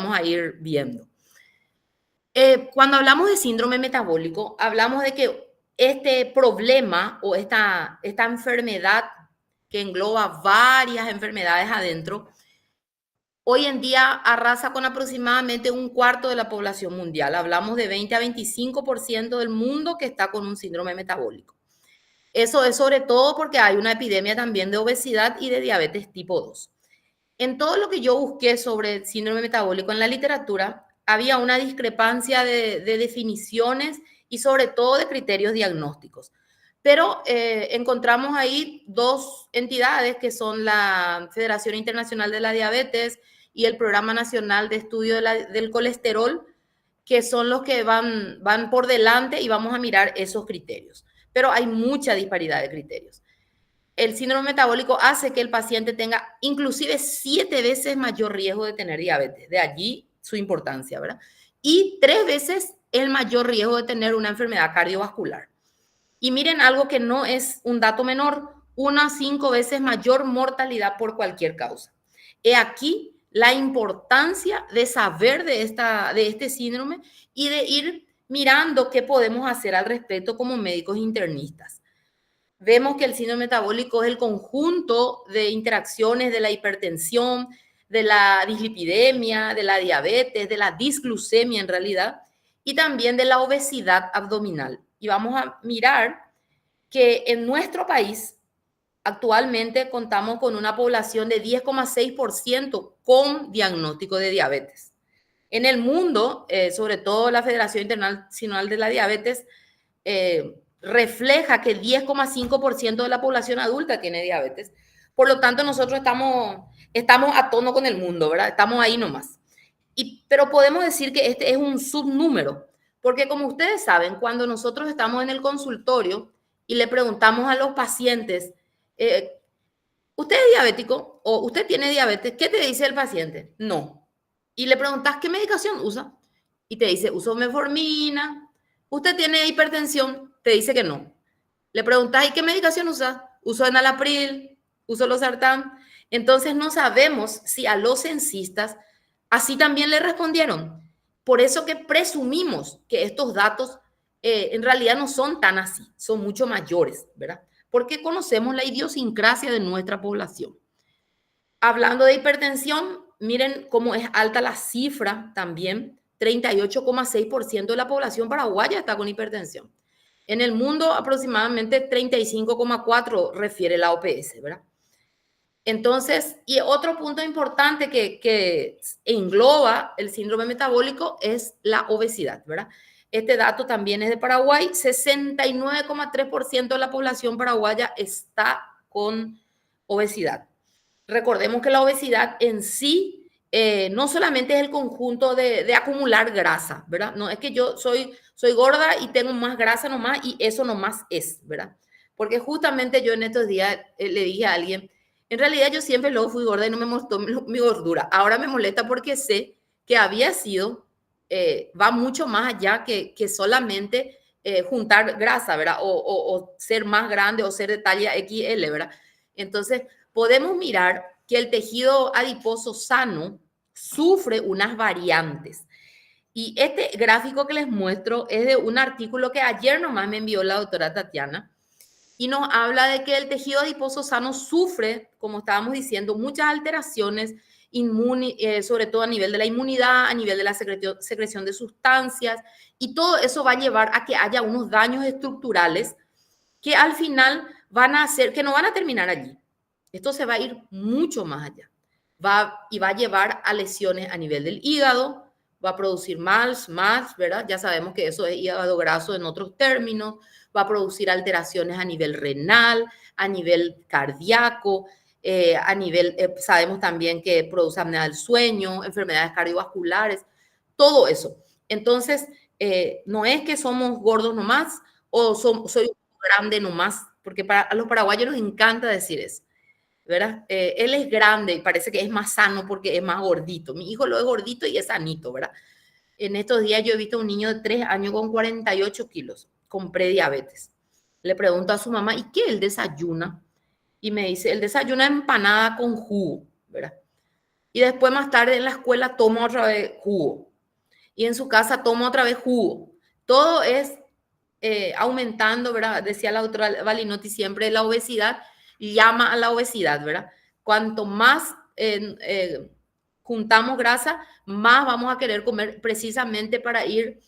vamos a ir viendo. Cuando hablamos de síndrome metabólico, hablamos de que este problema o esta enfermedad que engloba varias enfermedades adentro, hoy en día arrasa con aproximadamente un cuarto de la población mundial. Hablamos de 20 a 25% del mundo que está con un síndrome metabólico. Eso es sobre todo porque hay una epidemia también de obesidad y de diabetes tipo 2. En todo lo que yo busqué sobre el síndrome metabólico en la literatura, había una discrepancia de definiciones y sobre todo de criterios diagnósticos. Pero encontramos ahí dos entidades que son la Federación Internacional de la Diabetes y el Programa Nacional de Estudio del Colesterol, que son los que van por delante y vamos a mirar esos criterios. Pero hay mucha disparidad de criterios. El síndrome metabólico hace que el paciente tenga inclusive 7 veces mayor riesgo de tener diabetes. De allí su importancia, ¿verdad? Y 3 veces el mayor riesgo de tener una enfermedad cardiovascular. Y miren algo que no es un dato menor, 1 a 5 veces mayor mortalidad por cualquier causa. He aquí la importancia de saber de este síndrome y de ir mirando qué podemos hacer al respecto como médicos internistas. Vemos que el síndrome metabólico es el conjunto de interacciones de la hipertensión, de la dislipidemia, de la diabetes, de la disglucemia en realidad, y también de la obesidad abdominal. Y vamos a mirar que en nuestro país actualmente contamos con una población de 10,6% con diagnóstico de diabetes. En el mundo, sobre todo la Federación Internacional de la Diabetes, refleja que 10,5% de la población adulta tiene diabetes. Por lo tanto, nosotros estamos a tono con el mundo, ¿verdad? Estamos ahí nomás. Pero podemos decir que este es un subnúmero, porque como ustedes saben, cuando nosotros estamos en el consultorio y le preguntamos a los pacientes, ¿usted es diabético o usted tiene diabetes? ¿Qué te dice el paciente? No. Y le preguntas, ¿qué medicación usa? Y te dice, uso metformina. ¿Usted tiene hipertensión? Te dice que no. Le preguntas, ¿y qué medicación usa? Uso enalapril, uso losartán. Entonces no sabemos si a los censistas así también le respondieron. Por eso que presumimos que estos datos en realidad no son tan así, son mucho mayores, ¿verdad? Porque conocemos la idiosincrasia de nuestra población. Hablando de hipertensión, miren cómo es alta la cifra también. 38,6% de la población paraguaya está con hipertensión. En el mundo aproximadamente 35,4% refiere la OPS, ¿verdad? Entonces, y otro punto importante que engloba el síndrome metabólico es la obesidad, ¿verdad? Este dato también es de Paraguay. 69,3% de la población paraguaya está con obesidad. Recordemos que la obesidad en sí no solamente es el conjunto de acumular grasa, ¿verdad? No es que yo soy gorda y tengo más grasa nomás y eso nomás es, ¿verdad? Porque justamente yo en estos días le dije a alguien, en realidad yo siempre luego fui gorda y no me molestó mi gordura. Ahora me molesta porque sé que había sido, va mucho más allá que solamente juntar grasa, ¿verdad? O ser más grande o ser de talla XL, ¿verdad? Entonces, podemos mirar que el tejido adiposo sano sufre unas variantes. Y este gráfico que les muestro es de un artículo que ayer nomás me envió la doctora Tatiana y nos habla de que el tejido adiposo sano sufre, como estábamos diciendo, muchas alteraciones, sobre todo a nivel de la inmunidad, a nivel de la secreción de sustancias, y todo eso va a llevar a que haya unos daños estructurales que al final van a hacer, que no van a terminar allí. Esto se va a ir mucho más allá. Va a llevar a lesiones a nivel del hígado, va a producir más, ¿verdad? Ya sabemos que eso es hígado graso en otros términos, va a producir alteraciones a nivel renal, a nivel cardíaco, sabemos también que produce apnea del sueño, enfermedades cardiovasculares, todo eso. Entonces, no es que somos gordos nomás o soy grande nomás, porque a los paraguayos les encanta decir eso, ¿verdad? Él es grande y parece que es más sano porque es más gordito. Mi hijo lo es gordito y es sanito, ¿verdad? En estos días yo he visto a un niño de 3 años con 48 kilos, con prediabetes. Le pregunto a su mamá, ¿y qué él desayuna? Y me dice, él desayuna empanada con jugo, ¿verdad? y después más tarde en la escuela toma otra vez jugo y en su casa toma otra vez jugo. Todo es aumentando, ¿verdad? Decía la doctora Balinotti siempre, la obesidad llama a la obesidad, ¿verdad? Cuanto más juntamos grasa, más vamos a querer comer precisamente para ir,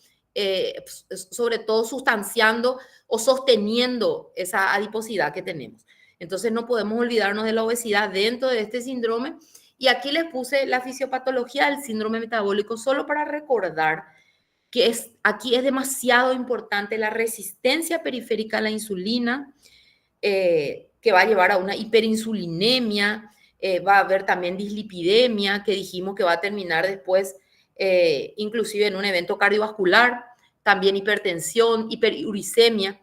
sobre todo, sustanciando o sosteniendo esa adiposidad que tenemos. Entonces no podemos olvidarnos de la obesidad dentro de este síndrome. Y aquí les puse la fisiopatología del síndrome metabólico solo para recordar que aquí es demasiado importante la resistencia periférica a la insulina, que va a llevar a una hiperinsulinemia, va a haber también dislipidemia, que dijimos que va a terminar después, inclusive en un evento cardiovascular, también hipertensión, hiperuricemia.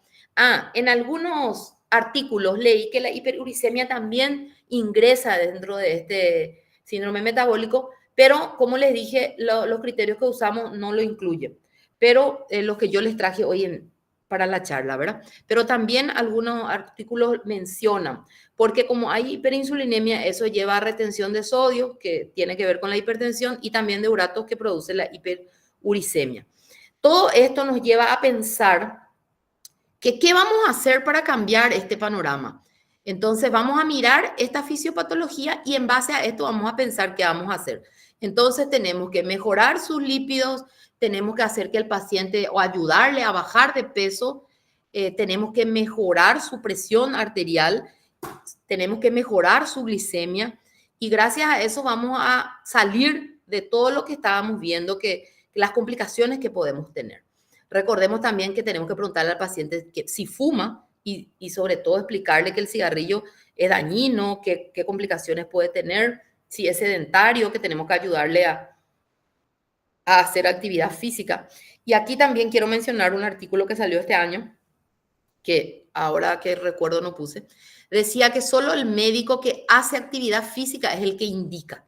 En algunos artículos leí que la hiperuricemia también ingresa dentro de este síndrome metabólico, pero como les dije, los criterios que usamos no lo incluyen. Pero los que yo les traje hoy para la charla, ¿verdad? Pero también algunos artículos mencionan, porque como hay hiperinsulinemia, eso lleva a retención de sodio, que tiene que ver con la hipertensión, y también de uratos, que produce la hiperuricemia. Todo esto nos lleva a pensar que qué vamos a hacer para cambiar este panorama. Entonces vamos a mirar esta fisiopatología y en base a esto vamos a pensar qué vamos a hacer. Entonces tenemos que mejorar sus lípidos, tenemos que hacer que el paciente o ayudarle a bajar de peso, tenemos que mejorar su presión arterial, tenemos que mejorar su glicemia y gracias a eso vamos a salir de todo lo que estábamos viendo, que las complicaciones que podemos tener. Recordemos también que tenemos que preguntarle al paciente que si fuma y sobre todo explicarle que el cigarrillo es dañino, qué complicaciones puede tener, si es sedentario, que tenemos que ayudarle a hacer actividad física. Y aquí también quiero mencionar un artículo que salió este año, que ahora que recuerdo no puse, decía que solo el médico que hace actividad física es el que indica.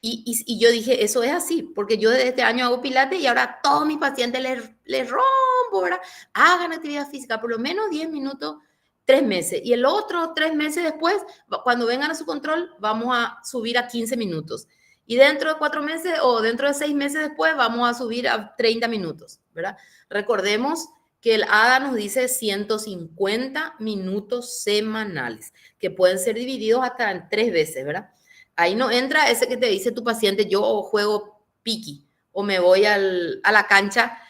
Y yo dije, eso es así, porque yo desde este año hago pilates y ahora a todos mis pacientes les rompo, ¿verdad? Hagan actividad física, por lo menos 10 minutos, 3 meses. Y el otro 3 meses después, cuando vengan a su control, vamos a subir a 15 minutos. Y dentro de 4 meses o dentro de 6 meses después, vamos a subir a 30 minutos, ¿verdad? Recordemos que el ADA nos dice 150 minutos semanales, que pueden ser divididos hasta en 3 veces, ¿verdad? Ahí no entra ese que te dice tu paciente, yo juego piqui o me voy a la cancha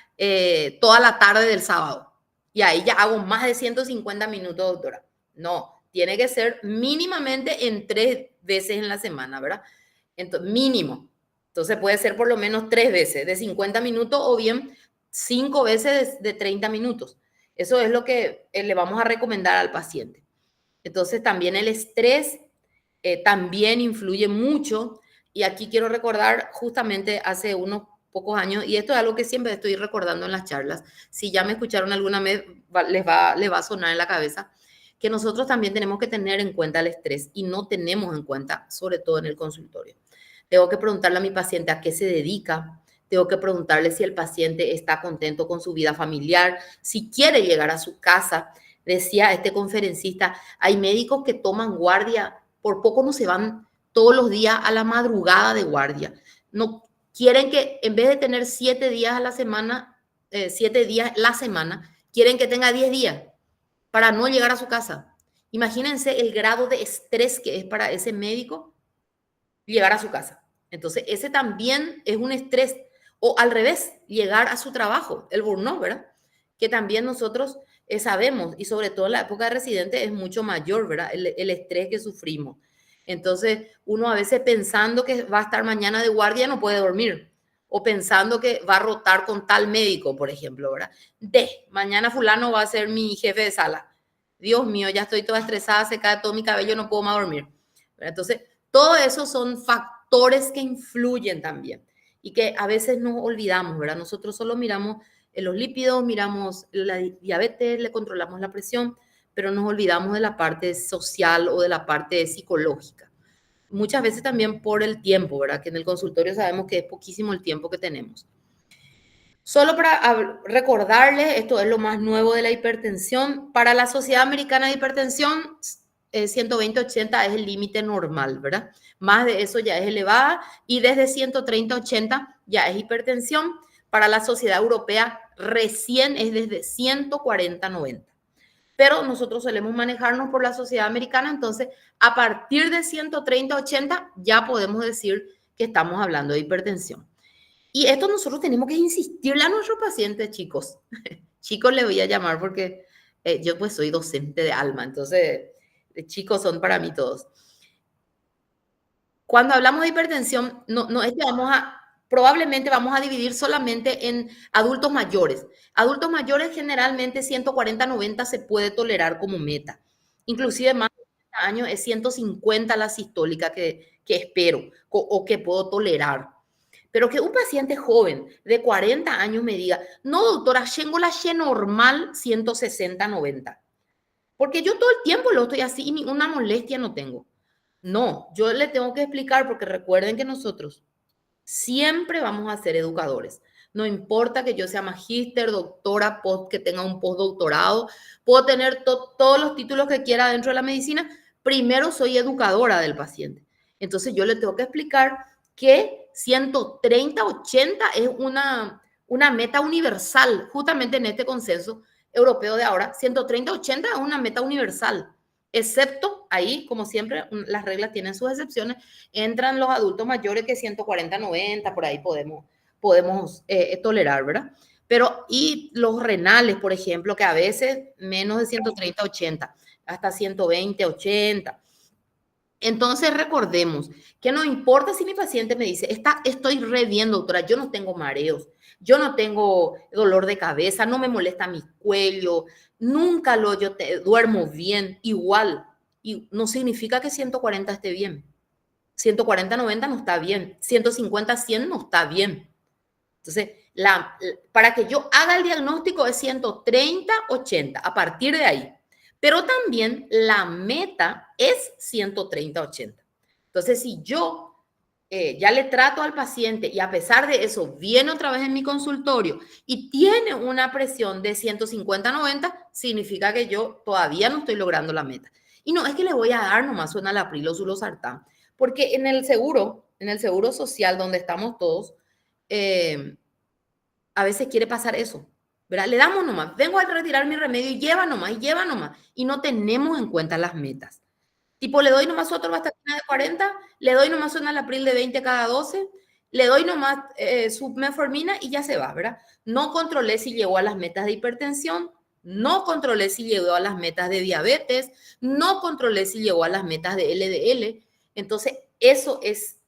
toda la tarde del sábado. Y ahí ya hago más de 150 minutos, doctora. No, tiene que ser mínimamente en 3 veces en la semana, ¿verdad? Entonces, mínimo. Entonces puede ser por lo menos 3 veces de 50 minutos o bien 5 veces de 30 minutos. Eso es lo que le vamos a recomendar al paciente. Entonces también el estrés también influye mucho. Y aquí quiero recordar justamente hace unos pocos años, y esto es algo que siempre estoy recordando en las charlas, si ya me escucharon alguna vez, les va a sonar en la cabeza, que nosotros también tenemos que tener en cuenta el estrés y no tenemos en cuenta, sobre todo en el consultorio. Tengo que preguntarle a mi paciente a qué se dedica, tengo que preguntarle si el paciente está contento con su vida familiar, si quiere llegar a su casa. Decía este conferencista, hay médicos que toman guardia, por poco no se van todos los días a la madrugada de guardia. No quieren que en vez de tener 7 días a la semana, 7 días la semana, quieren que tenga 10 días para no llegar a su casa. Imagínense el grado de estrés que es para ese médico llegar a su casa. Entonces, ese también es un estrés. O al revés, llegar a su trabajo, el burnout, ¿verdad? Que también nosotros sabemos, y sobre todo en la época de residente es mucho mayor, ¿verdad? El estrés que sufrimos. Entonces, uno a veces pensando que va a estar mañana de guardia no puede dormir. O pensando que va a rotar con tal médico, por ejemplo, ¿verdad? Mañana fulano va a ser mi jefe de sala. Dios mío, ya estoy toda estresada, se cae todo mi cabello, no puedo más dormir. Entonces, todo eso son factores que influyen también y que a veces nos olvidamos, ¿verdad? Nosotros solo miramos los lípidos, miramos la diabetes, le controlamos la presión, pero nos olvidamos de la parte social o de la parte psicológica. Muchas veces también por el tiempo, ¿verdad? Que en el consultorio sabemos que es poquísimo el tiempo que tenemos. Solo para recordarles, esto es lo más nuevo de la hipertensión. Para la Sociedad Americana de Hipertensión, 120-80 es el límite normal, ¿verdad? Más de eso ya es elevada y desde 130-80 ya es hipertensión. Para la sociedad europea recién es desde 140-90. Pero nosotros solemos manejarnos por la sociedad americana, entonces a partir de 130-80 ya podemos decir que estamos hablando de hipertensión. Y esto nosotros tenemos que insistirle a nuestros pacientes, chicos. Chicos le voy a llamar porque yo pues soy docente de alma, entonces chicos son para mí todos. Cuando hablamos de hipertensión, no es que probablemente vamos a dividir solamente en adultos mayores. Adultos mayores generalmente 140-90 se puede tolerar como meta. Inclusive más de 30 años es 150 la sistólica que espero o que puedo tolerar. Pero que un paciente joven de 40 años me diga, no doctora, tengo la She normal 160-90. Porque yo todo el tiempo lo estoy así y ninguna molestia no tengo. No, yo le tengo que explicar porque recuerden que nosotros siempre vamos a ser educadores. No importa que yo sea magíster, doctora, que tenga un postdoctorado, puedo tener todos los títulos que quiera dentro de la medicina. Primero soy educadora del paciente. Entonces yo le tengo que explicar que 130-80 es una meta universal, justamente en este consenso europeo de ahora. 130-80 es una meta universal. Excepto ahí, como siempre, las reglas tienen sus excepciones, entran los adultos mayores que 140-90, por ahí podemos tolerar, ¿verdad? Pero, y los renales, por ejemplo, que a veces menos de 130-80, hasta 120-80. Entonces recordemos que no importa si mi paciente me dice, estoy re bien, doctora, yo no tengo mareos, yo no tengo dolor de cabeza, no me molesta mi cuello, nunca duermo bien, igual. Y no significa que 140 esté bien. 140-90 no está bien. 150-100 no está bien. Entonces, para que yo haga el diagnóstico es 130-80, a partir de ahí. Pero también la meta es 130-80. Entonces, si yo ya le trato al paciente y a pesar de eso viene otra vez en mi consultorio y tiene una presión de 150-90, significa que yo todavía no estoy logrando la meta. Y no es que le voy a dar nomás enalapril o sulosartán, porque en el seguro social donde estamos todos, a veces quiere pasar eso, ¿verdad? Le damos nomás, vengo a retirar mi remedio y lleva nomás, y no tenemos en cuenta las metas. Tipo, le doy nomás otro vastatina de 40, le doy nomás una enalapril de 20 cada 12, le doy nomás su metformina y ya se va, ¿verdad? No controlé si llegó a las metas de hipertensión, no controlé si llegó a las metas de diabetes, no controlé si llegó a las metas de LDL. Entonces, eso es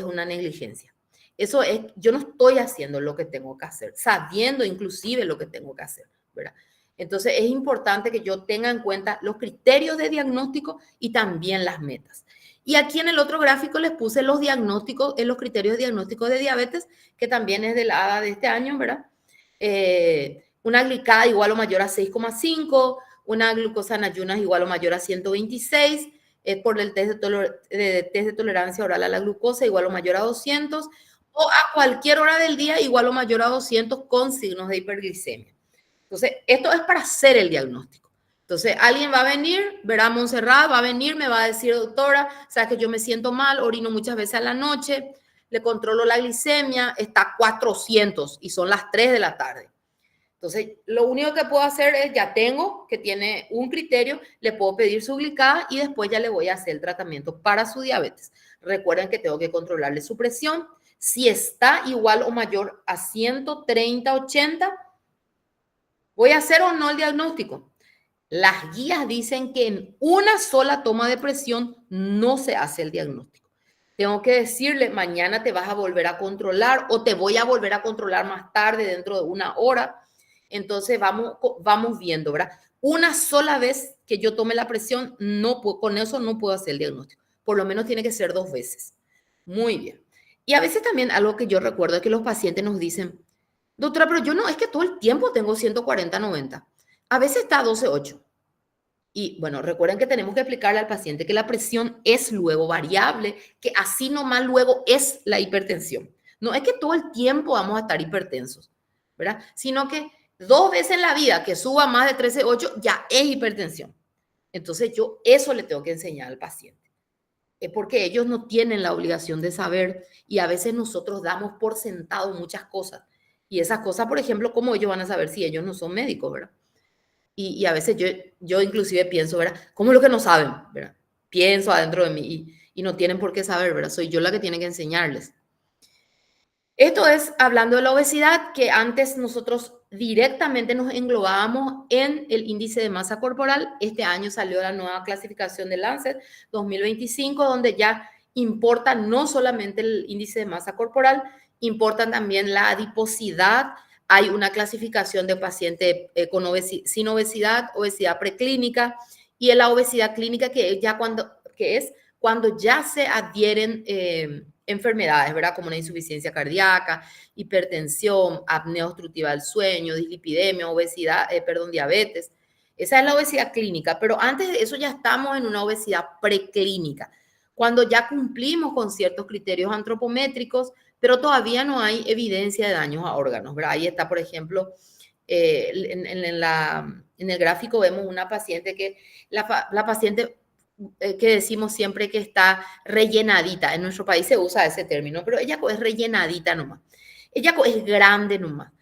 una negligencia. Eso es, yo no estoy haciendo lo que tengo que hacer, sabiendo inclusive lo que tengo que hacer, ¿verdad? Entonces es importante que yo tenga en cuenta los criterios de diagnóstico y también las metas. Y aquí en el otro gráfico les puse los diagnósticos, los criterios de diagnóstico de diabetes, que también es de la ADA de este año, ¿verdad? Una glicada igual o mayor a 6,5, una glucosa en ayunas igual o mayor a 126, por el test de tolerancia oral a la glucosa igual o mayor a 200, o a cualquier hora del día igual o mayor a 200 con signos de hiperglicemia. Entonces, esto es para hacer el diagnóstico. Entonces, alguien va a venir, verá a Montserrat, va a venir, me va a decir, doctora, sabes que yo me siento mal, orino muchas veces a la noche, le controlo la glicemia, está a 400 y son las 3 de la tarde. Entonces, lo único que puedo hacer es, ya tengo que tiene un criterio, le puedo pedir su glicada y después ya le voy a hacer el tratamiento para su diabetes. Recuerden que tengo que controlarle su presión. Si está igual o mayor a 130-80, ¿voy a hacer o no el diagnóstico? Las guías dicen que en una sola toma de presión no se hace el diagnóstico. Tengo que decirle, mañana te vas a volver a controlar o te voy a volver a controlar más tarde, dentro de una hora. Entonces vamos viendo, ¿verdad? Una sola vez que yo tome la presión, con eso no puedo hacer el diagnóstico. Por lo menos tiene que ser 2 veces. Muy bien. Y a veces también algo que yo recuerdo es que los pacientes nos dicen, doctora, pero yo no, es que todo el tiempo tengo 140-90. A veces está a 12,8. Y bueno, recuerden que tenemos que explicarle al paciente que la presión es luego variable, que así nomás luego es la hipertensión. No es que todo el tiempo vamos a estar hipertensos, ¿verdad? Sino que 2 veces en la vida que suba más de 13,8 ya es hipertensión. Entonces yo eso le tengo que enseñar al paciente. Es porque ellos no tienen la obligación de saber y a veces nosotros damos por sentado muchas cosas. Y esas cosas, por ejemplo, ¿cómo ellos van a saber si ellos no son médicos, verdad? Y a veces yo inclusive pienso, ¿verdad? ¿Cómo es lo que no saben, verdad? Pienso adentro de mí y no tienen por qué saber, ¿verdad? Soy yo la que tiene que enseñarles. Esto es hablando de la obesidad, que antes nosotros directamente nos englobábamos en el índice de masa corporal. Este año salió la nueva clasificación de Lancet 2025, donde ya importa no solamente el índice de masa corporal, importa también la adiposidad. Hay una clasificación de pacientes sin obesidad, obesidad preclínica y en la obesidad clínica, que es cuando ya se adhieren enfermedades, ¿verdad? Como una insuficiencia cardíaca, hipertensión, apnea obstructiva del sueño, dislipidemia, obesidad, diabetes. Esa es la obesidad clínica, pero antes de eso ya estamos en una obesidad preclínica, cuando ya cumplimos con ciertos criterios antropométricos, pero todavía no hay evidencia de daños a órganos, ¿verdad? Ahí está, por ejemplo, en el gráfico vemos una paciente que la paciente que decimos siempre que está rellenadita. En nuestro país se usa ese término, pero ella es rellenadita nomás. Ella es grande nomás.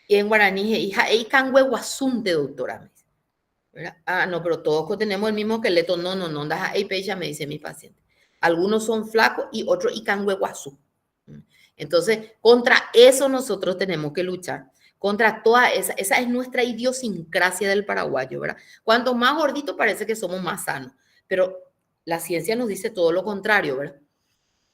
Y en guaraní es hija, de doctora. ¿Verdad? Ah, no, pero todos tenemos el mismo esqueleto. No, ella me dice mi paciente. Algunos son flacos y otros icanhueguazú. Entonces, contra eso nosotros tenemos que luchar. Contra toda esa es nuestra idiosincrasia del paraguayo, ¿verdad? Cuanto más gordito parece que somos más sanos, pero la ciencia nos dice todo lo contrario, ¿verdad?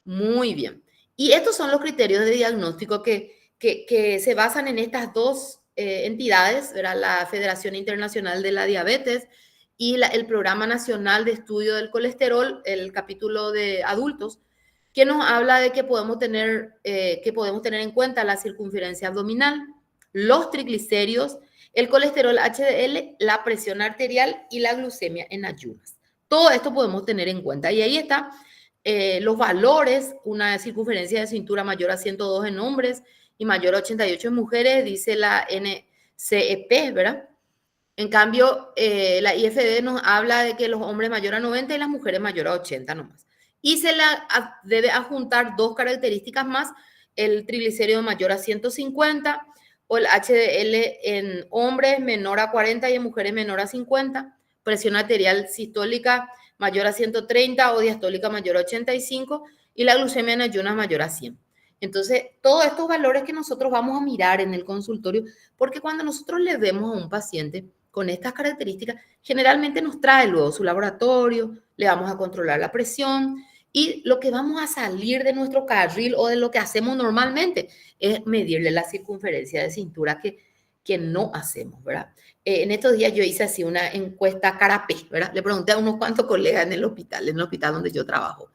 Muy bien. Y estos son los criterios de diagnóstico que se basan en estas dos entidades, ¿verdad? La Federación Internacional de la Diabetes y el Programa Nacional de Estudio del Colesterol, el capítulo de adultos, que nos habla de que podemos tener en cuenta la circunferencia abdominal, los triglicéridos, el colesterol HDL, la presión arterial y la glucemia en ayunas. Todo esto podemos tener en cuenta. Y ahí está los valores, una circunferencia de cintura mayor a 102 en hombres y mayor a 88 en mujeres, dice la NCEP, ¿verdad? En cambio, la IFD nos habla de que los hombres mayor a 90 y las mujeres mayor a 80 nomás. Y se la debe adjuntar dos características más, el triglicérido mayor a 150 o el HDL en hombres menor a 40 y en mujeres menor a 50, presión arterial sistólica mayor a 130 o diastólica mayor a 85 y la glucemia en ayunas mayor a 100. Entonces, todos estos valores que nosotros vamos a mirar en el consultorio, porque cuando nosotros le vemos a un paciente con estas características, generalmente nos trae luego su laboratorio, le vamos a controlar la presión y lo que vamos a salir de nuestro carril o de lo que hacemos normalmente es medirle la circunferencia de cintura que no hacemos, ¿verdad? En estos días yo hice así una encuesta carapé, ¿verdad? Le pregunté a unos cuantos colegas en el hospital donde yo trabajo.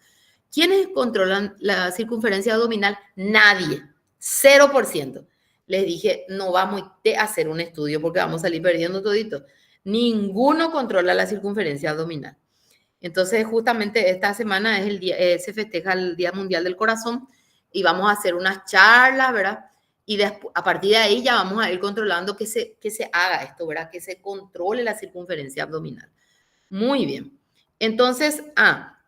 ¿Quiénes controlan la circunferencia abdominal? Nadie, 0%. Les dije, no vamos a hacer un estudio porque vamos a salir perdiendo todito. Ninguno controla la circunferencia abdominal. Entonces, justamente esta semana se festeja el Día Mundial del Corazón y vamos a hacer unas charlas, ¿verdad? Y después, a partir de ahí ya vamos a ir controlando que se haga esto, ¿verdad? Que se controle la circunferencia abdominal. Muy bien. Entonces,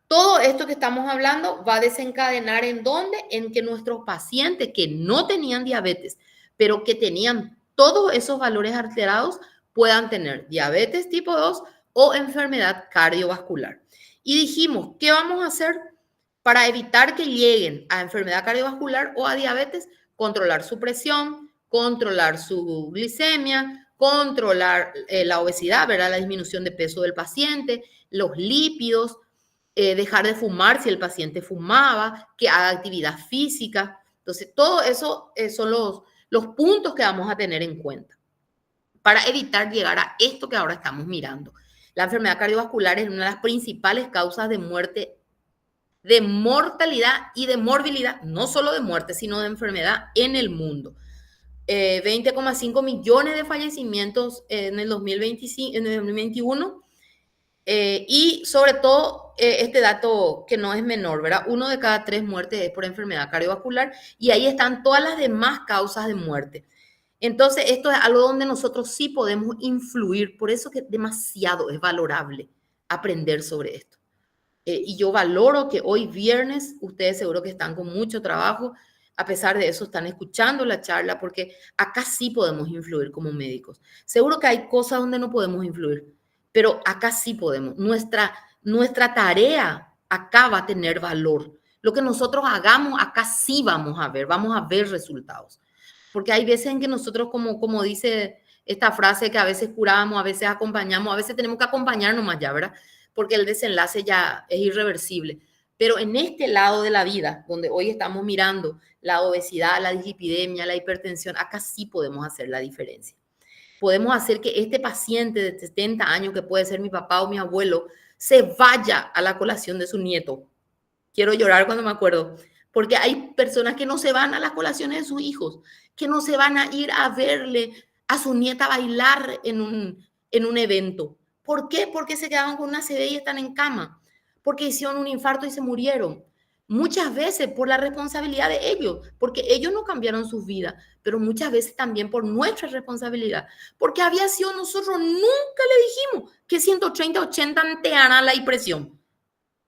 todo esto que estamos hablando va a desencadenar ¿en dónde? En que nuestros pacientes que no tenían diabetes, pero que tenían todos esos valores alterados, puedan tener diabetes tipo 2 o enfermedad cardiovascular. Y dijimos, ¿qué vamos a hacer para evitar que lleguen a enfermedad cardiovascular o a diabetes? Controlar su presión, controlar su glicemia, controlar la obesidad, ¿verdad? La disminución de peso del paciente, los lípidos, dejar de fumar si el paciente fumaba, que haga actividad física. Entonces, todo eso son los puntos que vamos a tener en cuenta para evitar llegar a esto que ahora estamos mirando. La enfermedad cardiovascular es una de las principales causas de muerte, de mortalidad y de morbilidad, no solo de muerte, sino de enfermedad en el mundo. 20,5 millones de fallecimientos en el 2021 y sobre todo este dato que no es menor, ¿verdad? 1 de cada 3 muertes es por enfermedad cardiovascular y ahí están todas las demás causas de muerte. Entonces, esto es algo donde nosotros sí podemos influir, por eso que demasiado es valorable aprender sobre esto. Y yo valoro que hoy viernes, ustedes seguro que están con mucho trabajo, a pesar de eso están escuchando la charla, porque acá sí podemos influir como médicos. Seguro que hay cosas donde no podemos influir, pero acá sí podemos. Nuestra tarea acá va a tener valor. Lo que nosotros hagamos acá sí vamos a ver resultados. Porque hay veces en que nosotros, como dice esta frase, que a veces curamos, a veces acompañamos, a veces tenemos que acompañarnos más ya, ¿verdad? Porque el desenlace ya es irreversible. Pero en este lado de la vida, donde hoy estamos mirando la obesidad, la dislipidemia, la hipertensión, acá sí podemos hacer la diferencia. Podemos hacer que este paciente de 70 años, que puede ser mi papá o mi abuelo, se vaya a la colación de su nieto. Quiero llorar cuando me acuerdo, porque hay personas que no se van a las colaciones de sus hijos, que no se van a ir a verle a su nieta bailar en un evento. ¿Por qué? Porque se quedaron con una CD y están en cama, porque hicieron un infarto y se murieron. Muchas veces por la responsabilidad de ellos, porque ellos no cambiaron sus vidas, pero muchas veces también por nuestra responsabilidad, porque había sido nosotros, nunca le dijimos que 130, 80 te hará la impresión.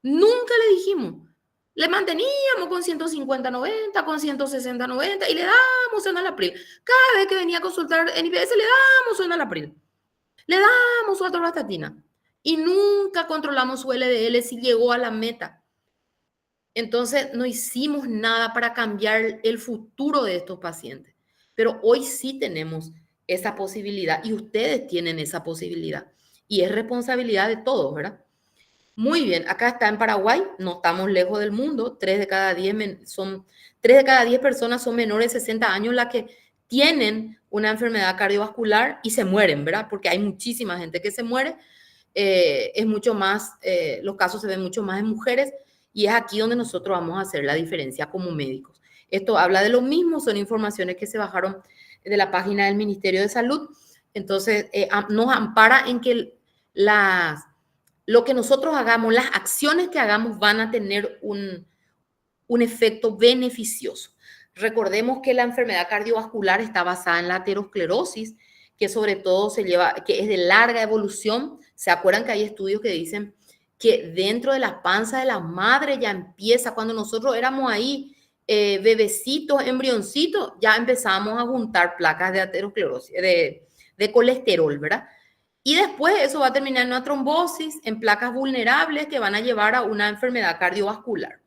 Nunca le dijimos. Le manteníamos con 150, 90, con 160, 90 y le damos enalapril. Cada vez que venía a consultar en IPS le damos enalapril. Le damos su atorvastatina. Y nunca controlamos su LDL si llegó a la meta. Entonces no hicimos nada para cambiar el futuro de estos pacientes. Pero hoy sí tenemos esa posibilidad y ustedes tienen esa posibilidad. Y es responsabilidad de todos, ¿verdad? Muy bien, acá está en Paraguay, no estamos lejos del mundo, 3 de cada 10 personas son menores de 60 años las que tienen una enfermedad cardiovascular y se mueren, ¿verdad? Porque hay muchísima gente que se muere, es mucho más, los casos se ven mucho más en mujeres y es aquí donde nosotros vamos a hacer la diferencia como médicos. Esto habla de lo mismo, son informaciones que se bajaron de la página del Ministerio de Salud, entonces nos ampara en que lo que nosotros hagamos, las acciones que hagamos van a tener un efecto beneficioso. Recordemos que la enfermedad cardiovascular está basada en la aterosclerosis, que sobre todo que es de larga evolución. ¿Se acuerdan que hay estudios que dicen que dentro de la panza de la madre ya empieza, cuando nosotros éramos ahí bebecitos, embrioncitos, ya empezamos a juntar placas de aterosclerosis, de colesterol, ¿verdad? Y después eso va a terminar en una trombosis, en placas vulnerables que van a llevar a una enfermedad cardiovascular.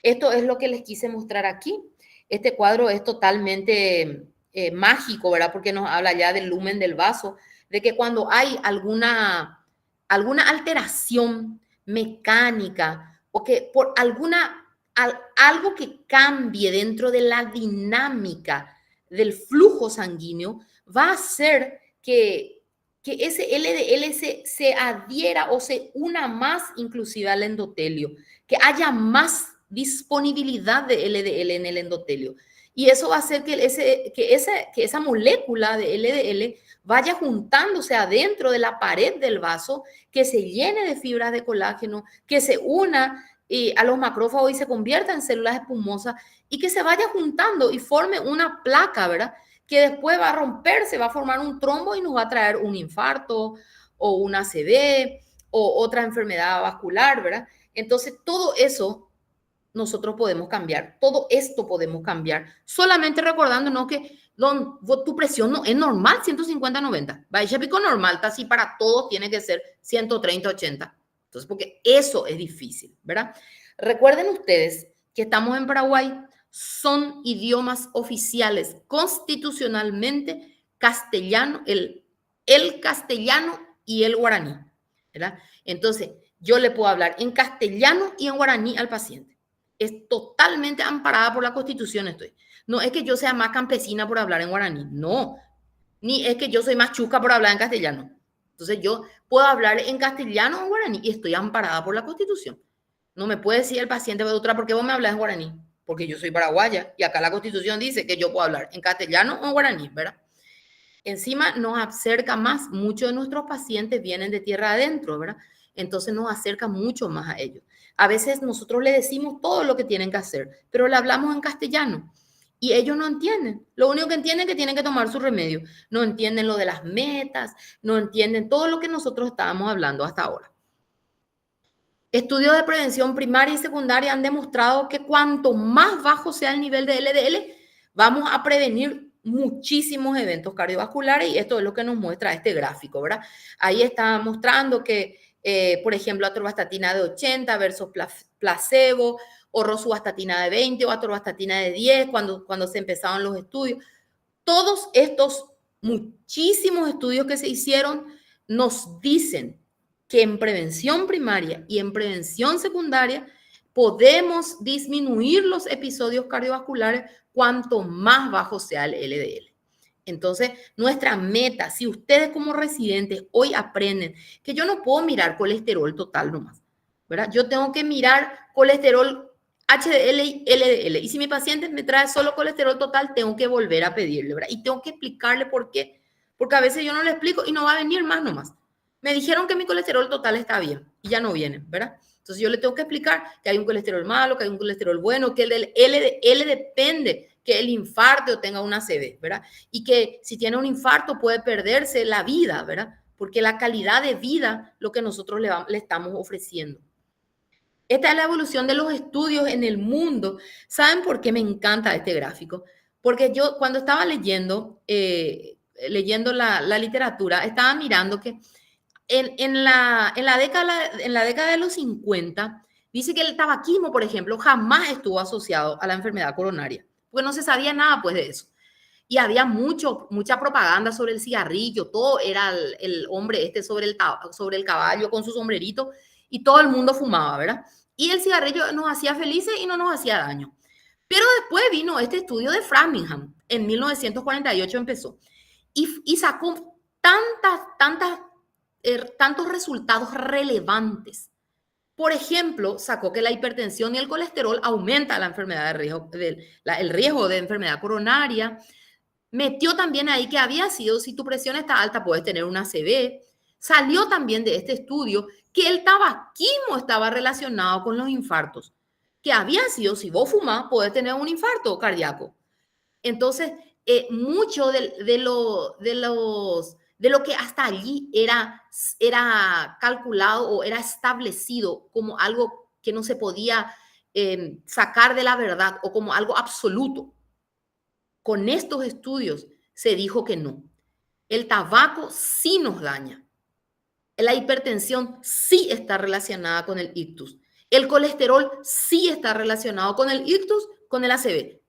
Esto es lo que les quise mostrar aquí. Este cuadro es totalmente mágico, ¿verdad? Porque nos habla ya del lumen del vaso, de que cuando hay alguna alteración mecánica o que por algo que cambie dentro de la dinámica del flujo sanguíneo, va a hacer que ese LDL se adhiera o se una más inclusive al endotelio, que haya más disponibilidad de LDL en el endotelio. Y eso va a hacer que esa molécula de LDL vaya juntándose adentro de la pared del vaso, que se llene de fibras de colágeno, que se una a los macrófagos y se convierta en células espumosas y que se vaya juntando y forme una placa, ¿verdad? Que después va a romperse, va a formar un trombo y nos va a traer un infarto o una ACV o otra enfermedad vascular, ¿verdad? Entonces, todo eso nosotros podemos cambiar, todo esto podemos cambiar, solamente recordándonos que tu presión no es normal, 150-90, vaya pico normal, está así para todos, tiene que ser 130-80. Entonces, porque eso es difícil, ¿verdad? Recuerden ustedes que estamos en Paraguay, son idiomas oficiales constitucionalmente castellano, el castellano y el guaraní, ¿verdad? Entonces, yo le puedo hablar en castellano y en guaraní al paciente. Es totalmente amparada por la Constitución estoy. No es que yo sea más campesina por hablar en guaraní, no. Ni es que yo soy más chuca por hablar en castellano. Entonces, yo puedo hablar en castellano o en guaraní y estoy amparada por la Constitución. No me puede decir el paciente, doctora, ¿por qué vos me hablas en guaraní? Porque yo soy paraguaya y acá la Constitución dice que yo puedo hablar en castellano o en guaraní, ¿verdad? Encima nos acerca más, muchos de nuestros pacientes vienen de tierra adentro, ¿verdad? Entonces nos acerca mucho más a ellos. A veces nosotros le decimos todo lo que tienen que hacer, pero le hablamos en castellano y ellos no entienden. Lo único que entienden es que tienen que tomar su remedio. No entienden lo de las metas, no entienden todo lo que nosotros estábamos hablando hasta ahora. Estudios de prevención primaria y secundaria han demostrado que cuanto más bajo sea el nivel de LDL, vamos a prevenir muchísimos eventos cardiovasculares y esto es lo que nos muestra este gráfico, ¿verdad? Ahí está mostrando que, por ejemplo, atorvastatina de 80 versus placebo, o rosuvastatina de 20 o atorvastatina de 10 cuando se empezaban los estudios. Todos estos muchísimos estudios que se hicieron nos dicen que en prevención primaria y en prevención secundaria podemos disminuir los episodios cardiovasculares cuanto más bajo sea el LDL. Entonces, nuestra meta, si ustedes como residentes hoy aprenden que yo no puedo mirar colesterol total nomás, ¿verdad? Yo tengo que mirar colesterol HDL y LDL. Y si mi paciente me trae solo colesterol total, tengo que volver a pedirle, ¿verdad? Y tengo que explicarle por qué. Porque a veces yo no le explico y no va a venir más nomás. Me dijeron que mi colesterol total está bien y ya no viene, ¿verdad? Entonces yo le tengo que explicar que hay un colesterol malo, que hay un colesterol bueno, que el LDL depende que el infarto tenga una ACV, ¿verdad? Y que si tiene un infarto puede perderse la vida, ¿verdad? Porque la calidad de vida, lo que nosotros le estamos ofreciendo. Esta es la evolución de los estudios en el mundo. ¿Saben por qué me encanta este gráfico? Porque yo cuando estaba leyendo la literatura, estaba mirando que en la década de los 50, dice que el tabaquismo, por ejemplo, jamás estuvo asociado a la enfermedad coronaria, porque no se sabía nada pues de eso. Y había mucha propaganda sobre el cigarrillo, todo era el hombre sobre el caballo con su sombrerito y todo el mundo fumaba, ¿verdad? Y el cigarrillo nos hacía felices y no nos hacía daño. Pero después vino este estudio de Framingham, en 1948 empezó, y sacó tantos resultados relevantes. Por ejemplo, sacó que la hipertensión y el colesterol aumenta la enfermedad el riesgo de enfermedad coronaria. Metió también ahí que había sido, si tu presión está alta, puedes tener una ACV. Salió también de este estudio que el tabaquismo estaba relacionado con los infartos, que había sido, si vos fumás, podés tener un infarto cardíaco. Entonces, mucho de lo que hasta allí era calculado o era establecido como algo que no se podía sacar de la verdad o como algo absoluto. Con estos estudios se dijo que no. El tabaco sí nos daña. La hipertensión sí está relacionada con el ictus. El colesterol sí está relacionado con el ictus, con el ACV,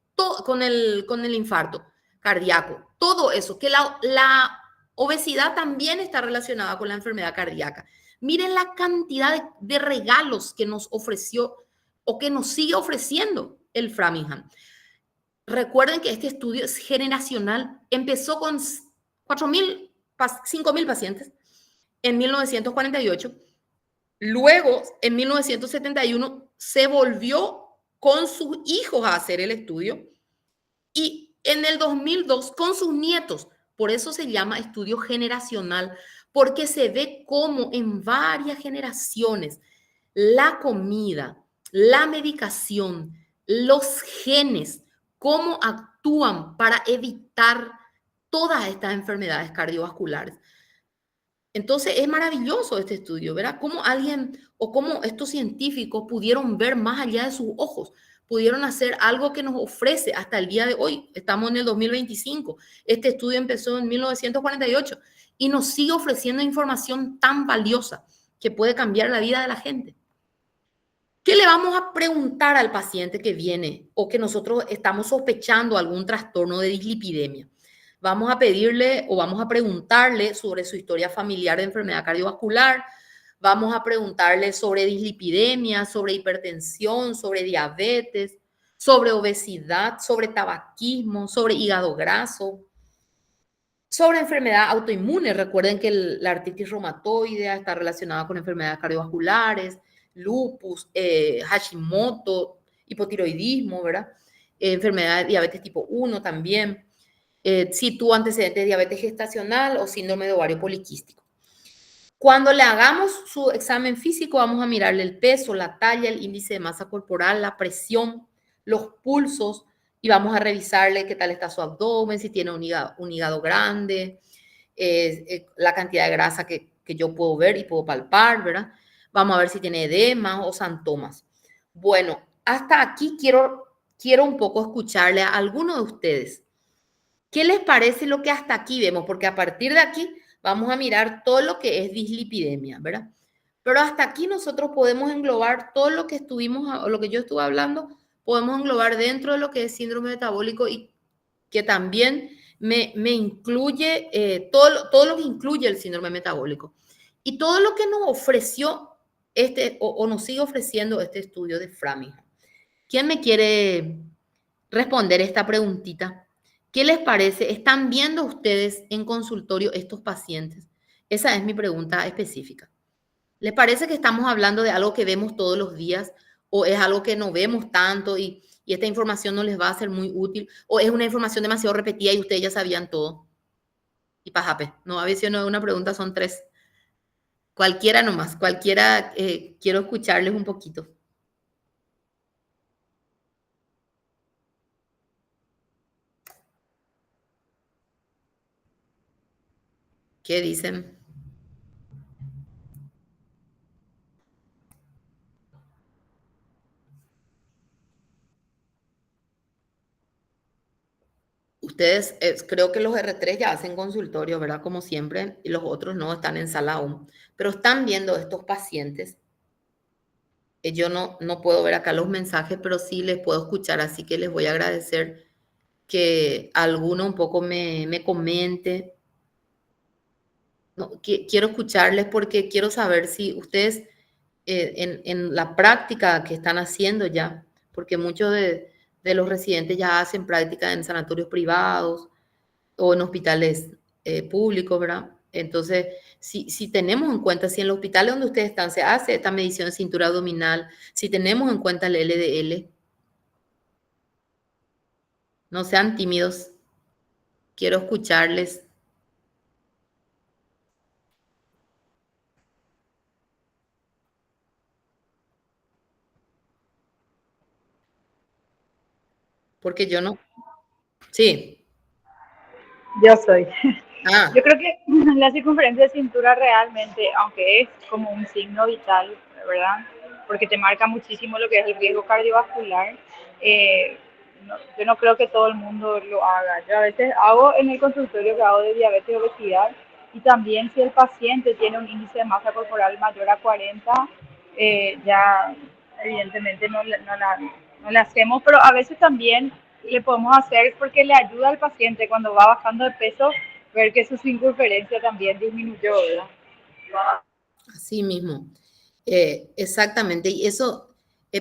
con el infarto cardíaco. Todo eso, que la obesidad también está relacionada con la enfermedad cardíaca. Miren la cantidad de regalos que nos ofreció o que nos sigue ofreciendo el Framingham. Recuerden que este estudio es generacional. Empezó con 4.000, 5.000 pacientes en 1948. Luego, en 1971, se volvió con sus hijos a hacer el estudio y en el 2002 con sus nietos. Por eso se llama estudio generacional, porque se ve cómo en varias generaciones la comida, la medicación, los genes, cómo actúan para evitar todas estas enfermedades cardiovasculares. Entonces es maravilloso este estudio, ¿verdad? Cómo alguien o cómo estos científicos pudieron ver más allá de sus ojos, pudieron hacer algo que nos ofrece hasta el día de hoy. Estamos en el 2025. Este estudio empezó en 1948 y nos sigue ofreciendo información tan valiosa que puede cambiar la vida de la gente. ¿Qué le vamos a preguntar al paciente que viene o que nosotros estamos sospechando algún trastorno de dislipidemia? Vamos a pedirle o vamos a preguntarle sobre su historia familiar de enfermedad cardiovascular, vamos a preguntarle sobre dislipidemia, sobre hipertensión, sobre diabetes, sobre obesidad, sobre tabaquismo, sobre hígado graso, sobre enfermedad autoinmune. Recuerden que la artritis reumatoide está relacionada con enfermedades cardiovasculares, lupus, Hashimoto, hipotiroidismo, ¿verdad? Enfermedad de diabetes tipo 1 también. Si tuvo antecedentes de diabetes gestacional o síndrome de ovario poliquístico. Cuando le hagamos su examen físico, vamos a mirarle el peso, la talla, el índice de masa corporal, la presión, los pulsos y vamos a revisarle qué tal está su abdomen, si tiene un hígado grande, la cantidad de grasa que yo puedo ver y puedo palpar, ¿verdad? Vamos a ver si tiene edemas o santomas. Bueno, hasta aquí quiero un poco escucharle a alguno de ustedes. ¿Qué les parece lo que hasta aquí vemos? Porque a partir de aquí vamos a mirar todo lo que es dislipidemia, ¿verdad? Pero hasta aquí nosotros podemos englobar todo lo que estuvimos, o lo que yo estuve hablando, podemos englobar dentro de lo que es síndrome metabólico y que también me incluye todo lo que incluye el síndrome metabólico y todo lo que nos ofreció o nos sigue ofreciendo este estudio de Framingham. ¿Quién me quiere responder esta preguntita? ¿Qué les parece? ¿Están viendo ustedes en consultorio estos pacientes? Esa es mi pregunta específica. ¿Les parece que estamos hablando de algo que vemos todos los días o es algo que no vemos tanto y esta información no les va a ser muy útil o es una información demasiado repetida y ustedes ya sabían todo? Y pajape, no, a veces no es una pregunta, son tres. Cualquiera nomás, cualquiera, quiero escucharles un poquito. ¿Qué dicen? Ustedes, creo que los R3 ya hacen consultorio, ¿verdad? Como siempre, y los otros no, están en sala aún. Pero están viendo estos pacientes. Yo no puedo ver acá los mensajes, pero sí les puedo escuchar, así que les voy a agradecer que alguno un poco me comente. No, quiero escucharles porque quiero saber si ustedes en la práctica que están haciendo ya, porque muchos de los residentes ya hacen práctica en sanatorios privados o en hospitales públicos, ¿verdad? Entonces, si tenemos en cuenta, si en los hospitales donde ustedes están se hace esta medición de cintura abdominal, si tenemos en cuenta el LDL, no sean tímidos, quiero escucharles, porque yo no. Sí. Yo soy. Ah, Yo creo que la circunferencia de cintura realmente, aunque es como un signo vital, ¿verdad? Porque te marca muchísimo lo que es el riesgo cardiovascular, eh, yo no creo que todo el mundo lo haga. Yo a veces hago en el consultorio que hago de diabetes y obesidad y también si el paciente tiene un índice de masa corporal mayor a 40, ya evidentemente no la hacemos, pero a veces también le podemos hacer porque le ayuda al paciente cuando va bajando de peso ver que su circunferencia también disminuyó, ¿verdad? así mismo. Exactamente. Y eso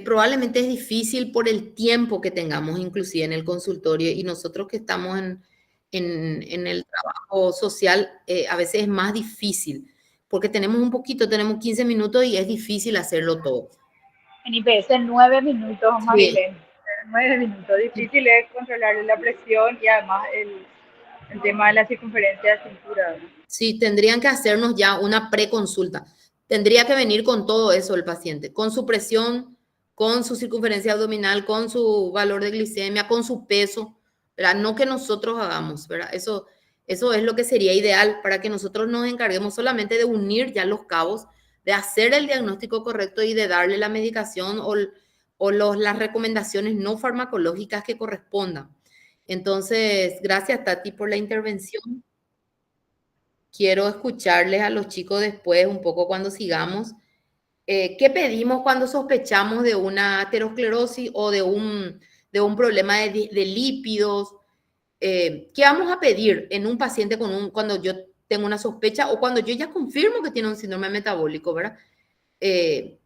probablemente es difícil por el tiempo que tengamos, inclusive en el consultorio, y nosotros que estamos en el trabajo social, a veces es más difícil, porque tenemos un poquito, tenemos 15 minutos y es difícil hacerlo todo. En IPS 9 minutos, Sí, Marilén. 9 minutos. Difícil es controlar la presión y además el tema de la circunferencia de cintura, ¿verdad? sí, tendrían que hacernos ya una preconsulta. Tendría que venir con todo eso el paciente, con su presión, con su circunferencia abdominal, con su valor de glicemia, con su peso, ¿verdad? No que nosotros hagamos, ¿verdad? Eso es lo que sería ideal para que nosotros nos encarguemos solamente de unir ya los cabos, de hacer el diagnóstico correcto y de darle la medicación o las recomendaciones no farmacológicas que correspondan. Entonces, gracias Tati por la intervención. Quiero escucharles a los chicos después, un poco cuando sigamos. ¿Qué pedimos cuando sospechamos de una aterosclerosis o de un problema de lípidos? ¿Qué vamos a pedir en un paciente cuando yo tengo una sospecha o cuando yo ya confirmo que tiene un síndrome metabólico, ¿verdad? Eh,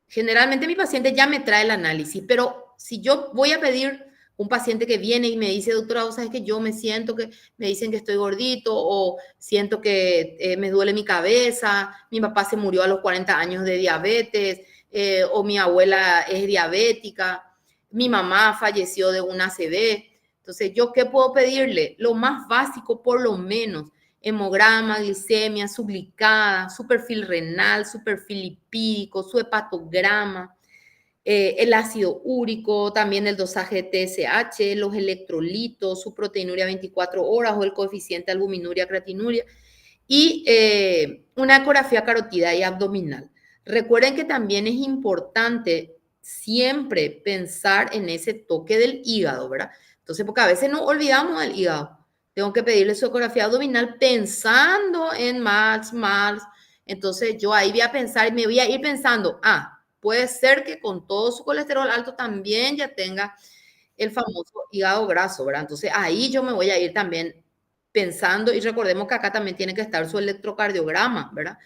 Generalmente mi paciente ya me trae el análisis, pero si yo voy a pedir un paciente que viene y me dice, doctora, vos sabes que yo me siento que me dicen que estoy gordito o siento que me duele mi cabeza, mi papá se murió a los 40 años de diabetes o mi abuela es diabética, mi mamá falleció de un ACV. Entonces, ¿yo qué puedo pedirle? Lo más básico, por lo menos, hemograma, glicemia, su glicada, su perfil renal, su perfil lipídico, su hepatograma, el ácido úrico, también el dosaje de TSH, los electrolitos, su proteinuria 24 horas o el coeficiente albuminuria, creatinuria y una ecografía carótida y abdominal. Recuerden que también es importante siempre pensar en ese toque del hígado, ¿verdad? Entonces, porque a veces nos olvidamos del hígado. Tengo que pedirle su ecografía abdominal pensando en más. Entonces, yo ahí voy a pensar y me voy a ir pensando, puede ser que con todo su colesterol alto también ya tenga el famoso hígado graso, ¿verdad? Entonces, ahí yo me voy a ir también pensando, y recordemos que acá también tiene que estar su electrocardiograma, ¿verdad?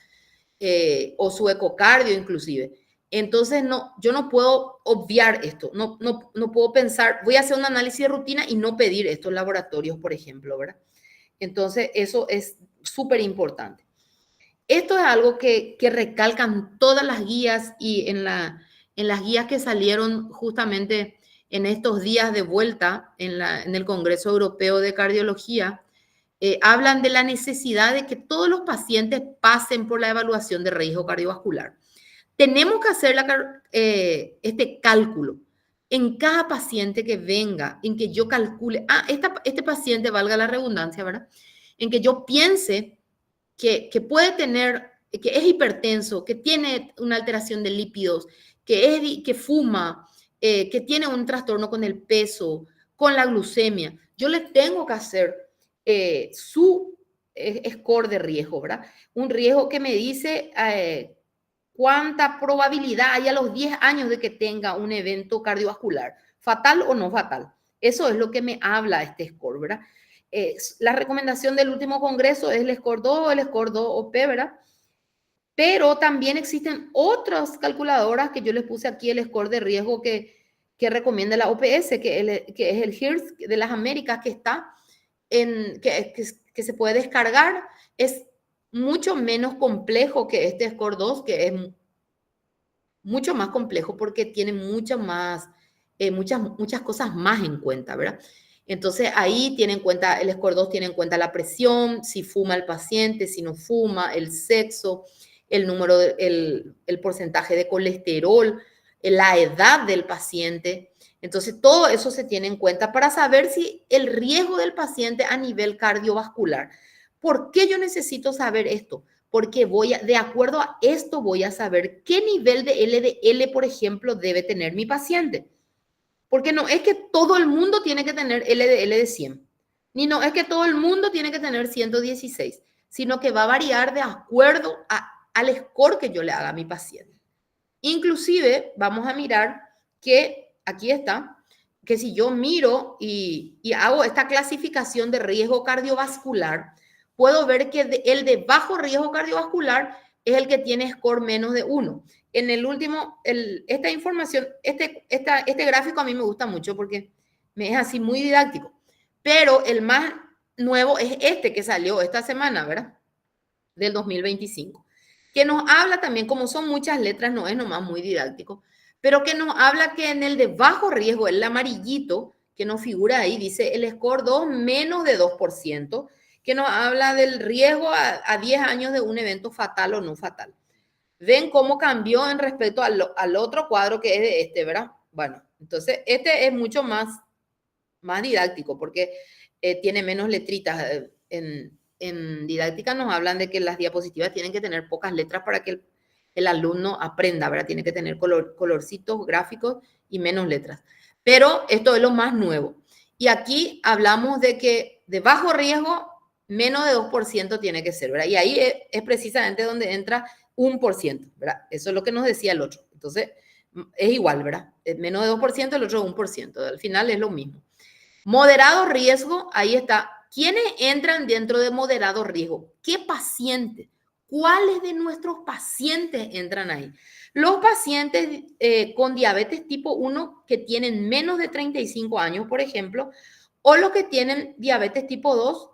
O su ecocardio inclusive. Entonces, no, yo no puedo obviar esto, no puedo pensar, voy a hacer un análisis de rutina y no pedir estos laboratorios, por ejemplo, ¿verdad? Entonces, eso es súper importante. Esto es algo que recalcan todas las guías y en las guías que salieron justamente en estos días de vuelta en el Congreso Europeo de Cardiología. Hablan de la necesidad de que todos los pacientes pasen por la evaluación de riesgo cardiovascular. Tenemos que hacer este cálculo en cada paciente que venga, en que yo calcule, este paciente, valga la redundancia, ¿verdad? En que yo piense que puede tener, que es hipertenso, que tiene una alteración de lípidos, que fuma, que tiene un trastorno con el peso, con la glucemia. Yo le tengo que hacer su score de riesgo, ¿verdad? Un riesgo que me dice cuánta probabilidad hay a los 10 años de que tenga un evento cardiovascular, fatal o no fatal. Eso es lo que me habla este score, ¿verdad? La recomendación del último congreso es el score 2, el score 2OP, ¿verdad? Pero también existen otras calculadoras que yo les puse aquí, el score de riesgo que recomienda la OPS, que es el HEARS de las Américas, que está que se puede descargar. Es mucho menos complejo que este score 2, que es mucho más complejo porque tiene muchas cosas más en cuenta, ¿verdad? Entonces ahí tiene en cuenta, el score 2 tiene en cuenta la presión, si fuma el paciente, si no fuma, el sexo, el número, el porcentaje de colesterol, la edad del paciente. Entonces todo eso se tiene en cuenta para saber si el riesgo del paciente a nivel cardiovascular. ¿Por qué yo necesito saber esto? Porque de acuerdo a esto, voy a saber qué nivel de LDL, por ejemplo, debe tener mi paciente. Porque no es que todo el mundo tiene que tener LDL de 100, ni no es que todo el mundo tiene que tener 116, sino que va a variar de acuerdo al score que yo le haga a mi paciente. Inclusive, vamos a mirar que aquí está, que si yo miro y hago esta clasificación de riesgo cardiovascular, puedo ver que el de bajo riesgo cardiovascular es el que tiene score menos de 1. En el último, esta información, este gráfico a mí me gusta mucho porque me es así muy didáctico, pero el más nuevo es este que salió esta semana, ¿verdad? Del 2025, que nos habla también, como son muchas letras, no es nomás muy didáctico, pero que nos habla que en el de bajo riesgo, el amarillito, que nos figura ahí, dice el score 2 menos de 2%, que nos habla del riesgo a 10 años de un evento fatal o no fatal. ¿Ven cómo cambió en respecto al otro cuadro que es de este, verdad? Bueno, entonces este es mucho más didáctico porque tiene menos letritas. En didáctica nos hablan de que las diapositivas tienen que tener pocas letras para que el alumno aprenda, ¿verdad? Tiene que tener colorcitos, gráficos y menos letras. Pero esto es lo más nuevo. Y aquí hablamos de que de bajo riesgo, menos de 2% tiene que ser, ¿verdad? Y ahí es precisamente donde entra 1%, ¿verdad? Eso es lo que nos decía el otro. Entonces, es igual, ¿verdad? Menos de 2%, el otro 1%. Al final es lo mismo. Moderado riesgo, ahí está. ¿Quiénes entran dentro de moderado riesgo? ¿Qué pacientes? ¿Cuáles de nuestros pacientes entran ahí? Los pacientes con diabetes tipo 1 que tienen menos de 35 años, por ejemplo, o los que tienen diabetes tipo 2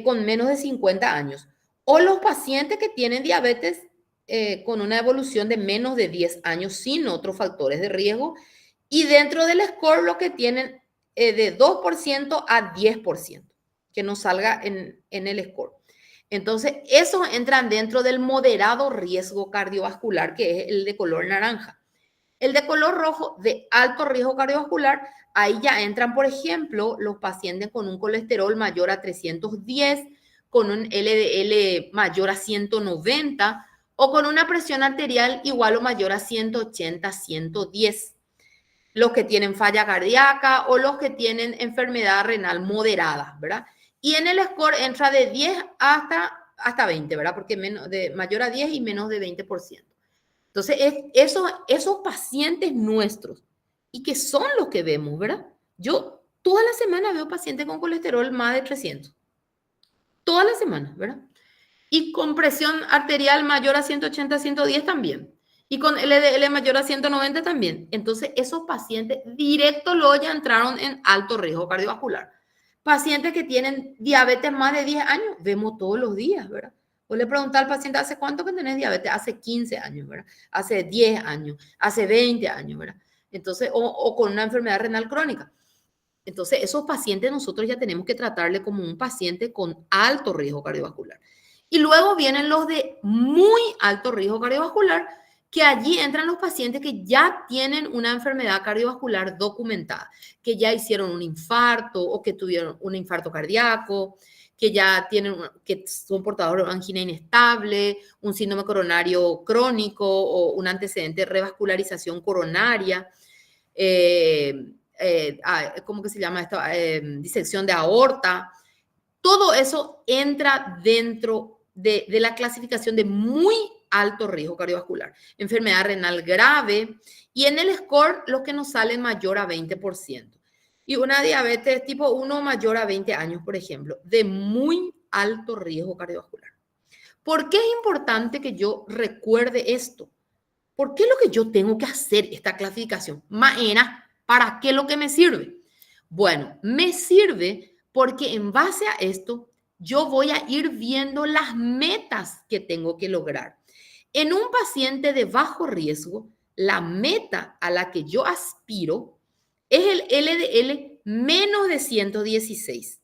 con menos de 50 años, o los pacientes que tienen diabetes con una evolución de menos de 10 años sin otros factores de riesgo, y dentro del score lo que tienen de 2% a 10%, que nos salga en el score. Entonces, esos entran dentro del moderado riesgo cardiovascular, que es el de color naranja. El de color rojo, de alto riesgo cardiovascular, ahí ya entran, por ejemplo, los pacientes con un colesterol mayor a 310, con un LDL mayor a 190, o con una presión arterial igual o mayor a 180, 110. Los que tienen falla cardíaca o los que tienen enfermedad renal moderada, ¿verdad? Y en el score entra de 10 hasta 20, ¿verdad? Porque de mayor a 10 y menos de 20%. Entonces, esos pacientes nuestros, y que son los que vemos, ¿verdad? Yo toda la semana veo pacientes con colesterol más de 300. Toda la semana, ¿verdad? Y con presión arterial mayor a 180, 110 también. Y con LDL mayor a 190 también. Entonces, esos pacientes directo luego ya entraron en alto riesgo cardiovascular. Pacientes que tienen diabetes más de 10 años, vemos todos los días, ¿verdad? O le preguntar al paciente, ¿hace cuánto que tenés diabetes? Hace 15 años, ¿verdad? Hace 10 años, hace 20 años, ¿verdad? Entonces, o con una enfermedad renal crónica. Entonces, esos pacientes nosotros ya tenemos que tratarle como un paciente con alto riesgo cardiovascular. Y luego vienen los de muy alto riesgo cardiovascular, que allí entran los pacientes que ya tienen una enfermedad cardiovascular documentada, que ya hicieron un infarto o que tuvieron un infarto cardíaco, que ya tienen, que son portadores de angina inestable, un síndrome coronario crónico o un antecedente de revascularización coronaria. ¿Cómo que se llama esto? Disección de aorta. Todo eso entra dentro de la clasificación de muy alto riesgo cardiovascular. Enfermedad renal grave y en el score los que nos salen mayor a 20%. Y una diabetes tipo 1 mayor a 20 años, por ejemplo, de muy alto riesgo cardiovascular. ¿Por qué es importante que yo recuerde esto? ¿Por qué es lo que yo tengo que hacer esta clasificación? Maena, ¿para qué es lo que me sirve? Bueno, me sirve porque en base a esto yo voy a ir viendo las metas que tengo que lograr. En un paciente de bajo riesgo, la meta a la que yo aspiro es el LDL menos de 116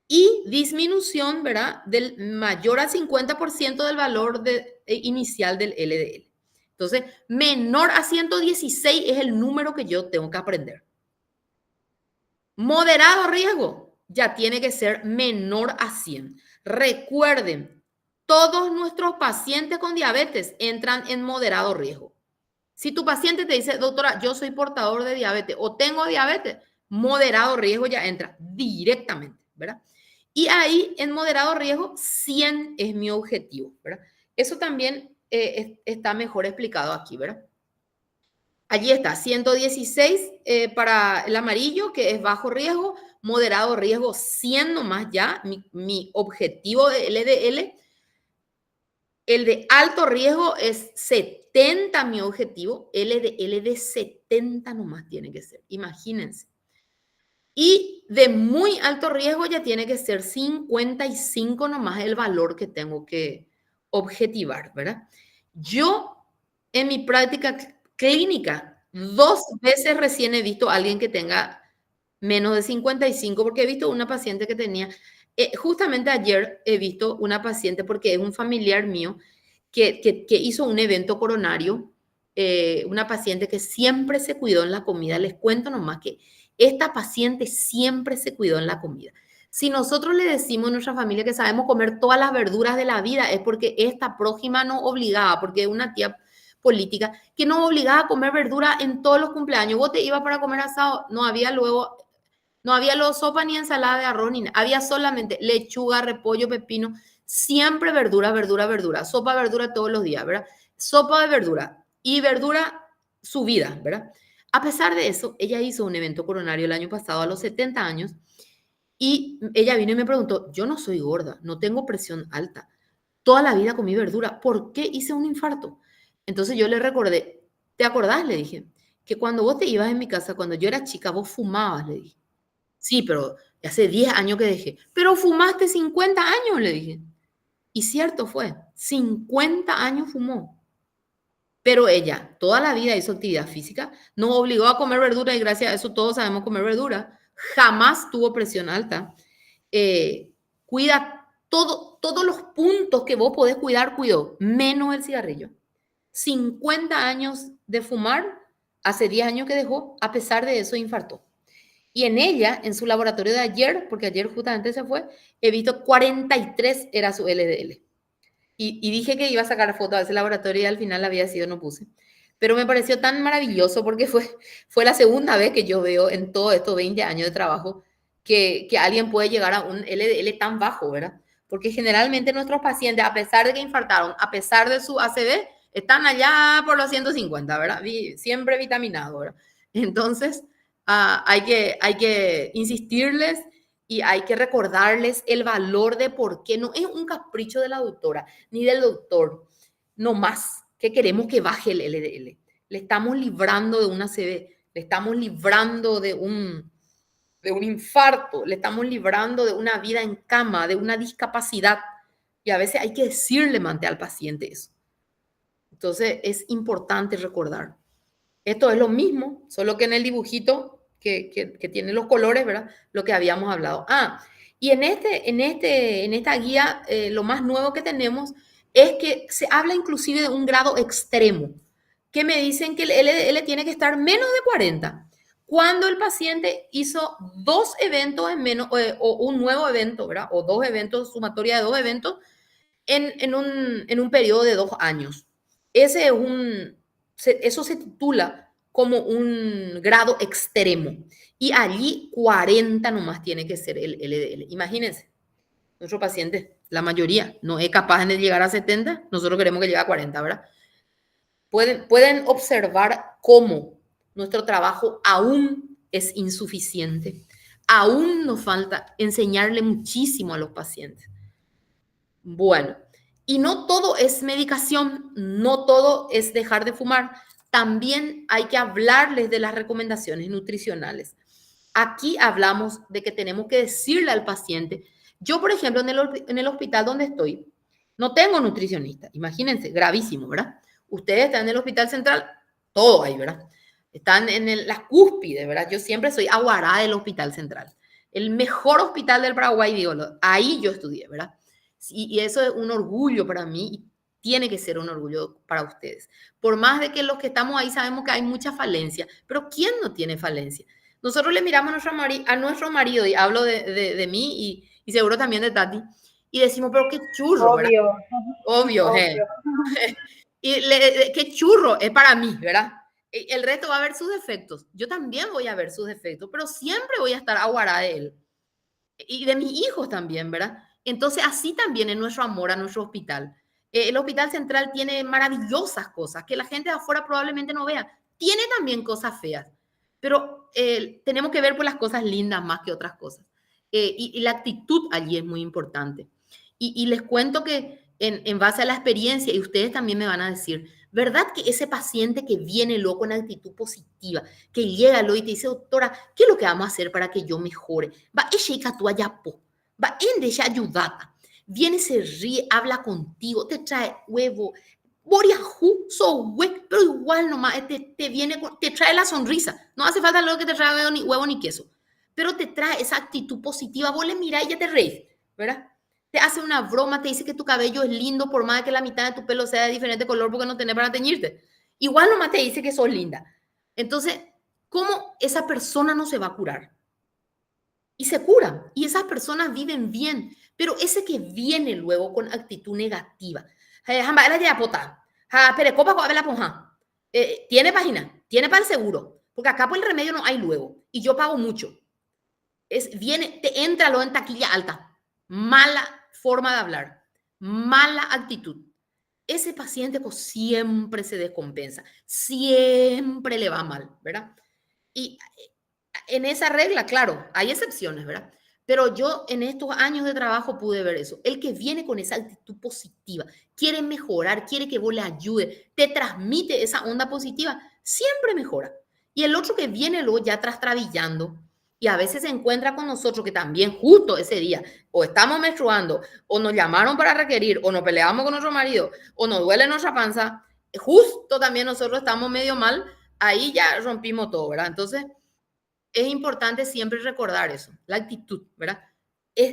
y disminución, ¿verdad?, del mayor al 50% del valor inicial del LDL. Entonces, menor a 116 es el número que yo tengo que aprender. Moderado riesgo ya tiene que ser menor a 100. Recuerden, todos nuestros pacientes con diabetes entran en moderado riesgo. Si tu paciente te dice, doctora, yo soy portador de diabetes o tengo diabetes, moderado riesgo ya entra directamente, ¿verdad? Y ahí en moderado riesgo, 100 es mi objetivo, ¿verdad? Eso también está mejor explicado aquí, ¿verdad? Allí está, 116 para el amarillo, que es bajo riesgo, moderado riesgo, 100 nomás ya, mi objetivo de LDL. El de alto riesgo es 70, mi objetivo. LDL de 70 nomás tiene que ser, imagínense. Y de muy alto riesgo ya tiene que ser 55 nomás el valor que tengo que objetivar, ¿verdad? Yo en mi práctica clínica 2 veces recién he visto a alguien que tenga menos de 55 porque he visto una paciente que tenía, justamente ayer he visto una paciente porque es un familiar mío que hizo un evento coronario, una paciente que siempre se cuidó en la comida. Les cuento nomás que esta paciente siempre se cuidó en la comida. Si nosotros le decimos a nuestra familia que sabemos comer todas las verduras de la vida, es porque esta prójima nos obligaba, porque es una tía política que nos obligaba a comer verdura en todos los cumpleaños. Vos te ibas para comer asado, no había luego sopa ni ensalada de arroz, ni nada. Había solamente lechuga, repollo, pepino, siempre verdura, verdura, verdura. Sopa de verdura todos los días, ¿verdad? Sopa de verdura y verdura subida, ¿verdad? A pesar de eso, ella hizo un evento coronario el año pasado a los 70 años y ella vino y me preguntó, yo no soy gorda, no tengo presión alta, toda la vida comí verdura, ¿por qué hice un infarto? Entonces yo le recordé, ¿te acordás? Le dije, que cuando vos te ibas en mi casa, cuando yo era chica, vos fumabas, le dije. Sí, pero hace 10 años que dejé. Pero fumaste 50 años, le dije. Y cierto fue, 50 años fumó. Pero ella toda la vida hizo actividad física, nos obligó a comer verdura y gracias a eso todos sabemos comer verdura. Jamás tuvo presión alta. Cuida todos los puntos que vos podés cuidar, cuidó, menos el cigarrillo. 50 años de fumar, hace 10 años que dejó, a pesar de eso infartó. Y en ella, en su laboratorio de ayer, porque ayer justamente se fue, he visto 43 era su LDL. y dije que iba a sacar foto de ese laboratorio y al final había sido, no puse. Pero me pareció tan maravilloso porque fue la segunda vez que yo veo en todos estos 20 años de trabajo que alguien puede llegar a un LDL tan bajo, ¿verdad? Porque generalmente nuestros pacientes, a pesar de que infartaron, a pesar de su ACV, están allá por los 150, ¿verdad? Siempre vitaminados, ¿verdad? Entonces, hay que insistirles y hay que recordarles el valor de por qué no es un capricho de la doctora ni del doctor, no más que queremos que baje el LDL. Le estamos librando de una ACV, le estamos librando de un infarto, le estamos librando de una vida en cama, de una discapacidad. Y a veces hay que decirle mante al paciente eso. Entonces es importante recordar. Esto es lo mismo, solo que en el dibujito que tiene los colores, ¿verdad? Lo que habíamos hablado. Y en esta guía, lo más nuevo que tenemos es que se habla inclusive de un grado extremo, que me dicen que el LDL tiene que estar menos de 40. Cuando el paciente hizo 2 eventos en menos, o un nuevo evento, ¿verdad? O 2 eventos, sumatoria de 2 eventos, en un periodo de 2 años. Eso se titula como un grado extremo. Y allí 40 nomás tiene que ser el LDL. Imagínense, nuestro paciente, la mayoría, no es capaz de llegar a 70, nosotros queremos que llegue a 40, ¿verdad? Pueden observar cómo nuestro trabajo aún es insuficiente. Aún nos falta enseñarle muchísimo a los pacientes. Bueno, y no todo es medicación, no todo es dejar de fumar. También hay que hablarles de las recomendaciones nutricionales. Aquí hablamos de que tenemos que decirle al paciente. Yo, por ejemplo, en el hospital donde estoy, no tengo nutricionista. Imagínense, gravísimo, ¿verdad? Ustedes están en el hospital central, todo ahí, ¿verdad? Están en la cúspide, ¿verdad? Yo siempre soy aguará del hospital central. El mejor hospital del Paraguay, digo, ahí yo estudié, ¿verdad? Y eso es un orgullo para mí y tiene que ser un orgullo para ustedes. Por más de que los que estamos ahí sabemos que hay mucha falencia, pero ¿quién no tiene falencia? Nosotros le miramos a nuestro marido, y hablo de mí y seguro también de Tati, y decimos, pero qué churro, ¿verdad? Obvio, Obvio, obvio. y qué churro es para mí, ¿verdad? El resto va a ver sus defectos. Yo también voy a ver sus defectos, pero siempre voy a estar aguará de él. Y de mis hijos también, ¿verdad? Entonces, así también es nuestro amor a nuestro hospital. El Hospital Central tiene maravillosas cosas que la gente de afuera probablemente no vea. Tiene también cosas feas, pero tenemos que ver por las cosas lindas más que otras cosas. Y la actitud allí es muy importante. Y les cuento que en base a la experiencia, y ustedes también me van a decir, ¿verdad que ese paciente que viene loco en actitud positiva, que llega lo y te dice, doctora, ¿qué es lo que vamos a hacer para que yo mejore? Va, ella tu ayapo, va, en ella ayudata. Viene, se ríe, habla contigo, te trae huevo, boriajú, so pero igual nomás te viene, te trae la sonrisa. No hace falta luego que te traiga huevo ni queso, pero te trae esa actitud positiva. Vos le mirás y ya te reís, ¿verdad? Te hace una broma, te dice que tu cabello es lindo por más que la mitad de tu pelo sea de diferente color porque no tenés para teñirte. Igual nomás te dice que sos linda. Entonces, ¿cómo esa persona no se va a curar? Y se curan, y esas personas viven bien, pero ese que viene luego con actitud negativa, tiene página, tiene para el seguro, porque acá por el remedio no hay luego, y yo pago mucho. Viene, te entra luego en taquilla alta, mala forma de hablar, mala actitud. Ese paciente pues, siempre se descompensa, siempre le va mal, ¿verdad? Y en esa regla, claro, hay excepciones, ¿verdad? Pero yo en estos años de trabajo pude ver eso. El que viene con esa actitud positiva, quiere mejorar, quiere que vos le ayude, te transmite esa onda positiva, siempre mejora. Y el otro que viene luego ya trastabillando y a veces se encuentra con nosotros que también justo ese día o estamos menstruando o nos llamaron para requerir o nos peleamos con nuestro marido o nos duele nuestra panza, justo también nosotros estamos medio mal, ahí ya rompimos todo, ¿verdad? Entonces, es importante siempre recordar eso, la actitud, ¿verdad?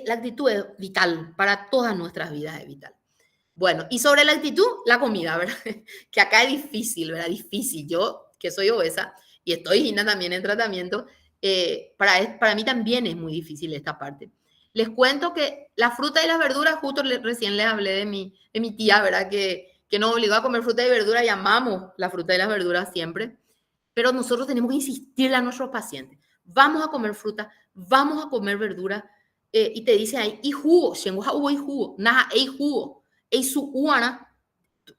La actitud es vital para todas nuestras vidas, es vital. Bueno, y sobre la actitud, la comida, ¿verdad? Que acá es difícil, ¿verdad? Difícil. Yo, que soy obesa y estoy Gina también en tratamiento, para mí también es muy difícil esta parte. Les cuento que la fruta y las verduras, justo recién les hablé de mi tía, ¿verdad? Que nos obligó a comer fruta y verdura y amamos la fruta y las verduras siempre. Pero nosotros tenemos que insistirle a nuestros pacientes. Vamos a comer fruta, vamos a comer verdura. Y te dice ahí, y jugo, y jugo, nada, y jugo, y su uana,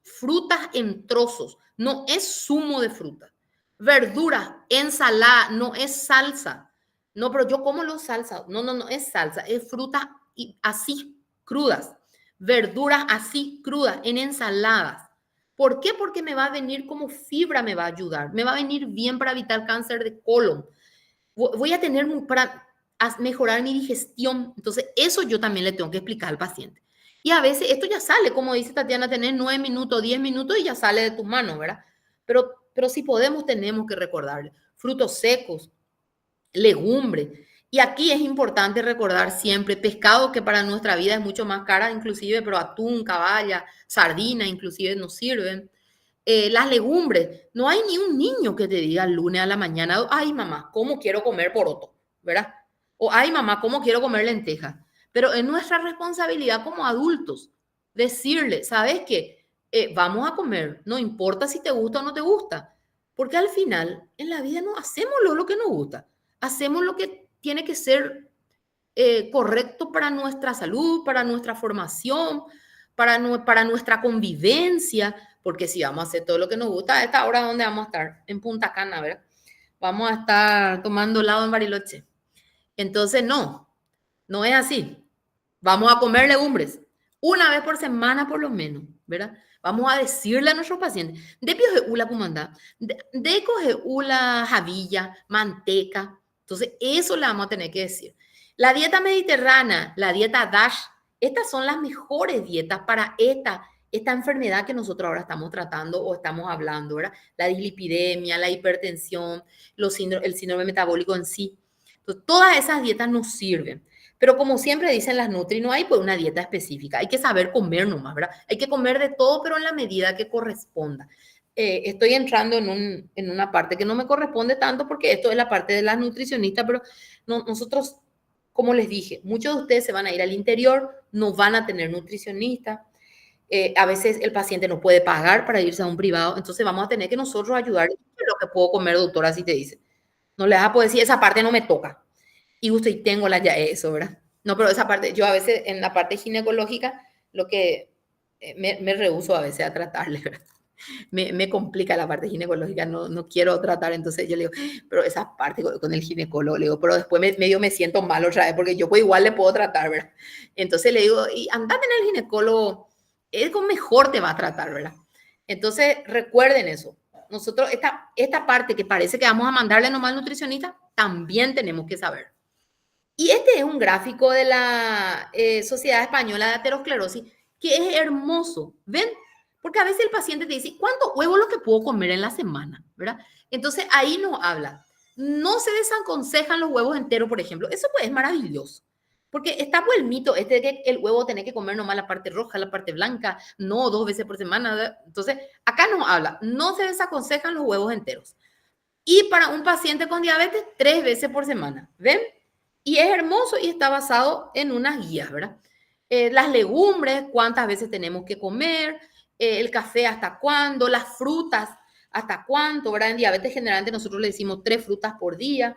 frutas en trozos, no es zumo de fruta. Verduras, ensalada, no es salsa. No, pero yo como los salsa. No, no, no es salsa, es frutas así, crudas. Verduras así, crudas, en ensaladas. ¿Por qué? Porque me va a venir como fibra, me va a ayudar. Me va a venir bien para evitar cáncer de colon. Voy a tener para mejorar mi digestión. Entonces, eso yo también le tengo que explicar al paciente. Y a veces esto ya sale, como dice Tatiana, tener 9 minutos, 10 minutos y ya sale de tus manos, ¿verdad? Pero si podemos, tenemos que recordarle. Frutos secos, legumbres. Y aquí es importante recordar siempre pescado, que para nuestra vida es mucho más cara, inclusive, pero atún, caballa, sardina, inclusive nos sirven. Las legumbres, no hay ni un niño que te diga el lunes a la mañana, ay mamá, ¿cómo quiero comer poroto? ¿Verdad? O ay mamá, ¿cómo quiero comer lentejas? Pero es nuestra responsabilidad como adultos decirle, ¿sabes qué? Vamos a comer, no importa si te gusta o no te gusta, porque al final en la vida no hacemos lo que nos gusta, hacemos lo que tiene que ser correcto para nuestra salud, para nuestra formación, para nuestra convivencia, porque si vamos a hacer todo lo que nos gusta, a esta hora, ¿dónde vamos a estar? En Punta Cana, ¿verdad? Vamos a estar tomando helado en Bariloche. Entonces, no es así. Vamos a comer legumbres una vez por semana por lo menos, ¿verdad? Vamos a decirle a nuestros pacientes, de pioje ula comandá, de coge ula javilla, manteca. Entonces, eso le vamos a tener que decir. La dieta mediterránea, la dieta DASH, estas son las mejores dietas para esta enfermedad que nosotros ahora estamos tratando o estamos hablando, ¿verdad? La dislipidemia, la hipertensión, el síndrome metabólico en sí. Entonces, todas esas dietas nos sirven. Pero como siempre dicen las Nutri, no hay pues una dieta específica. Hay que saber comer nomás, ¿verdad? Hay que comer de todo, pero en la medida que corresponda. Estoy entrando en una parte que no me corresponde tanto porque esto es la parte de las nutricionistas, pero nosotros, como les dije, muchos de ustedes se van a ir al interior, no van a tener nutricionista. A veces el paciente no puede pagar para irse a un privado, entonces vamos a tener que nosotros ayudar. ¿Qué es lo que puedo comer, doctora? Así te dice. No le vas a poder decir, esa parte no me toca. Y usted y tengo ya eso, ¿verdad? No, pero esa parte, yo a veces en la parte ginecológica, lo que me rehúso a veces a tratarle, ¿verdad? Me complica la parte ginecológica, no quiero tratar, entonces yo le digo, pero esa parte con el ginecólogo, le digo, pero después medio me siento mal otra vez, porque yo pues igual le puedo tratar, ¿verdad? Entonces le digo, y andate en el ginecólogo, es con mejor te va a tratar, ¿verdad? Entonces recuerden eso. Nosotros, esta parte que parece que vamos a mandarle nomás al nutricionista, también tenemos que saber. Y este es un gráfico de la Sociedad Española de Aterosclerosis que es hermoso. ¿Ven? Porque a veces el paciente te dice, ¿cuántos huevos lo que puedo comer en la semana? ¿Verdad? Entonces ahí nos habla. No se desaconsejan los huevos enteros, por ejemplo. Eso pues es maravilloso. Porque está pues el mito este de que el huevo tiene que comer nomás la parte roja, la parte blanca, no 2 veces por semana. ¿verdad? Entonces acá nos habla, no se desaconsejan los huevos enteros. Y para un paciente con diabetes, 3 veces por semana. ¿Ven? Y es hermoso y está basado en unas guías, ¿verdad? Las legumbres, cuántas veces tenemos que comer, el café hasta cuándo, las frutas hasta cuánto, ¿verdad? En diabetes generalmente nosotros le decimos 3 frutas por día,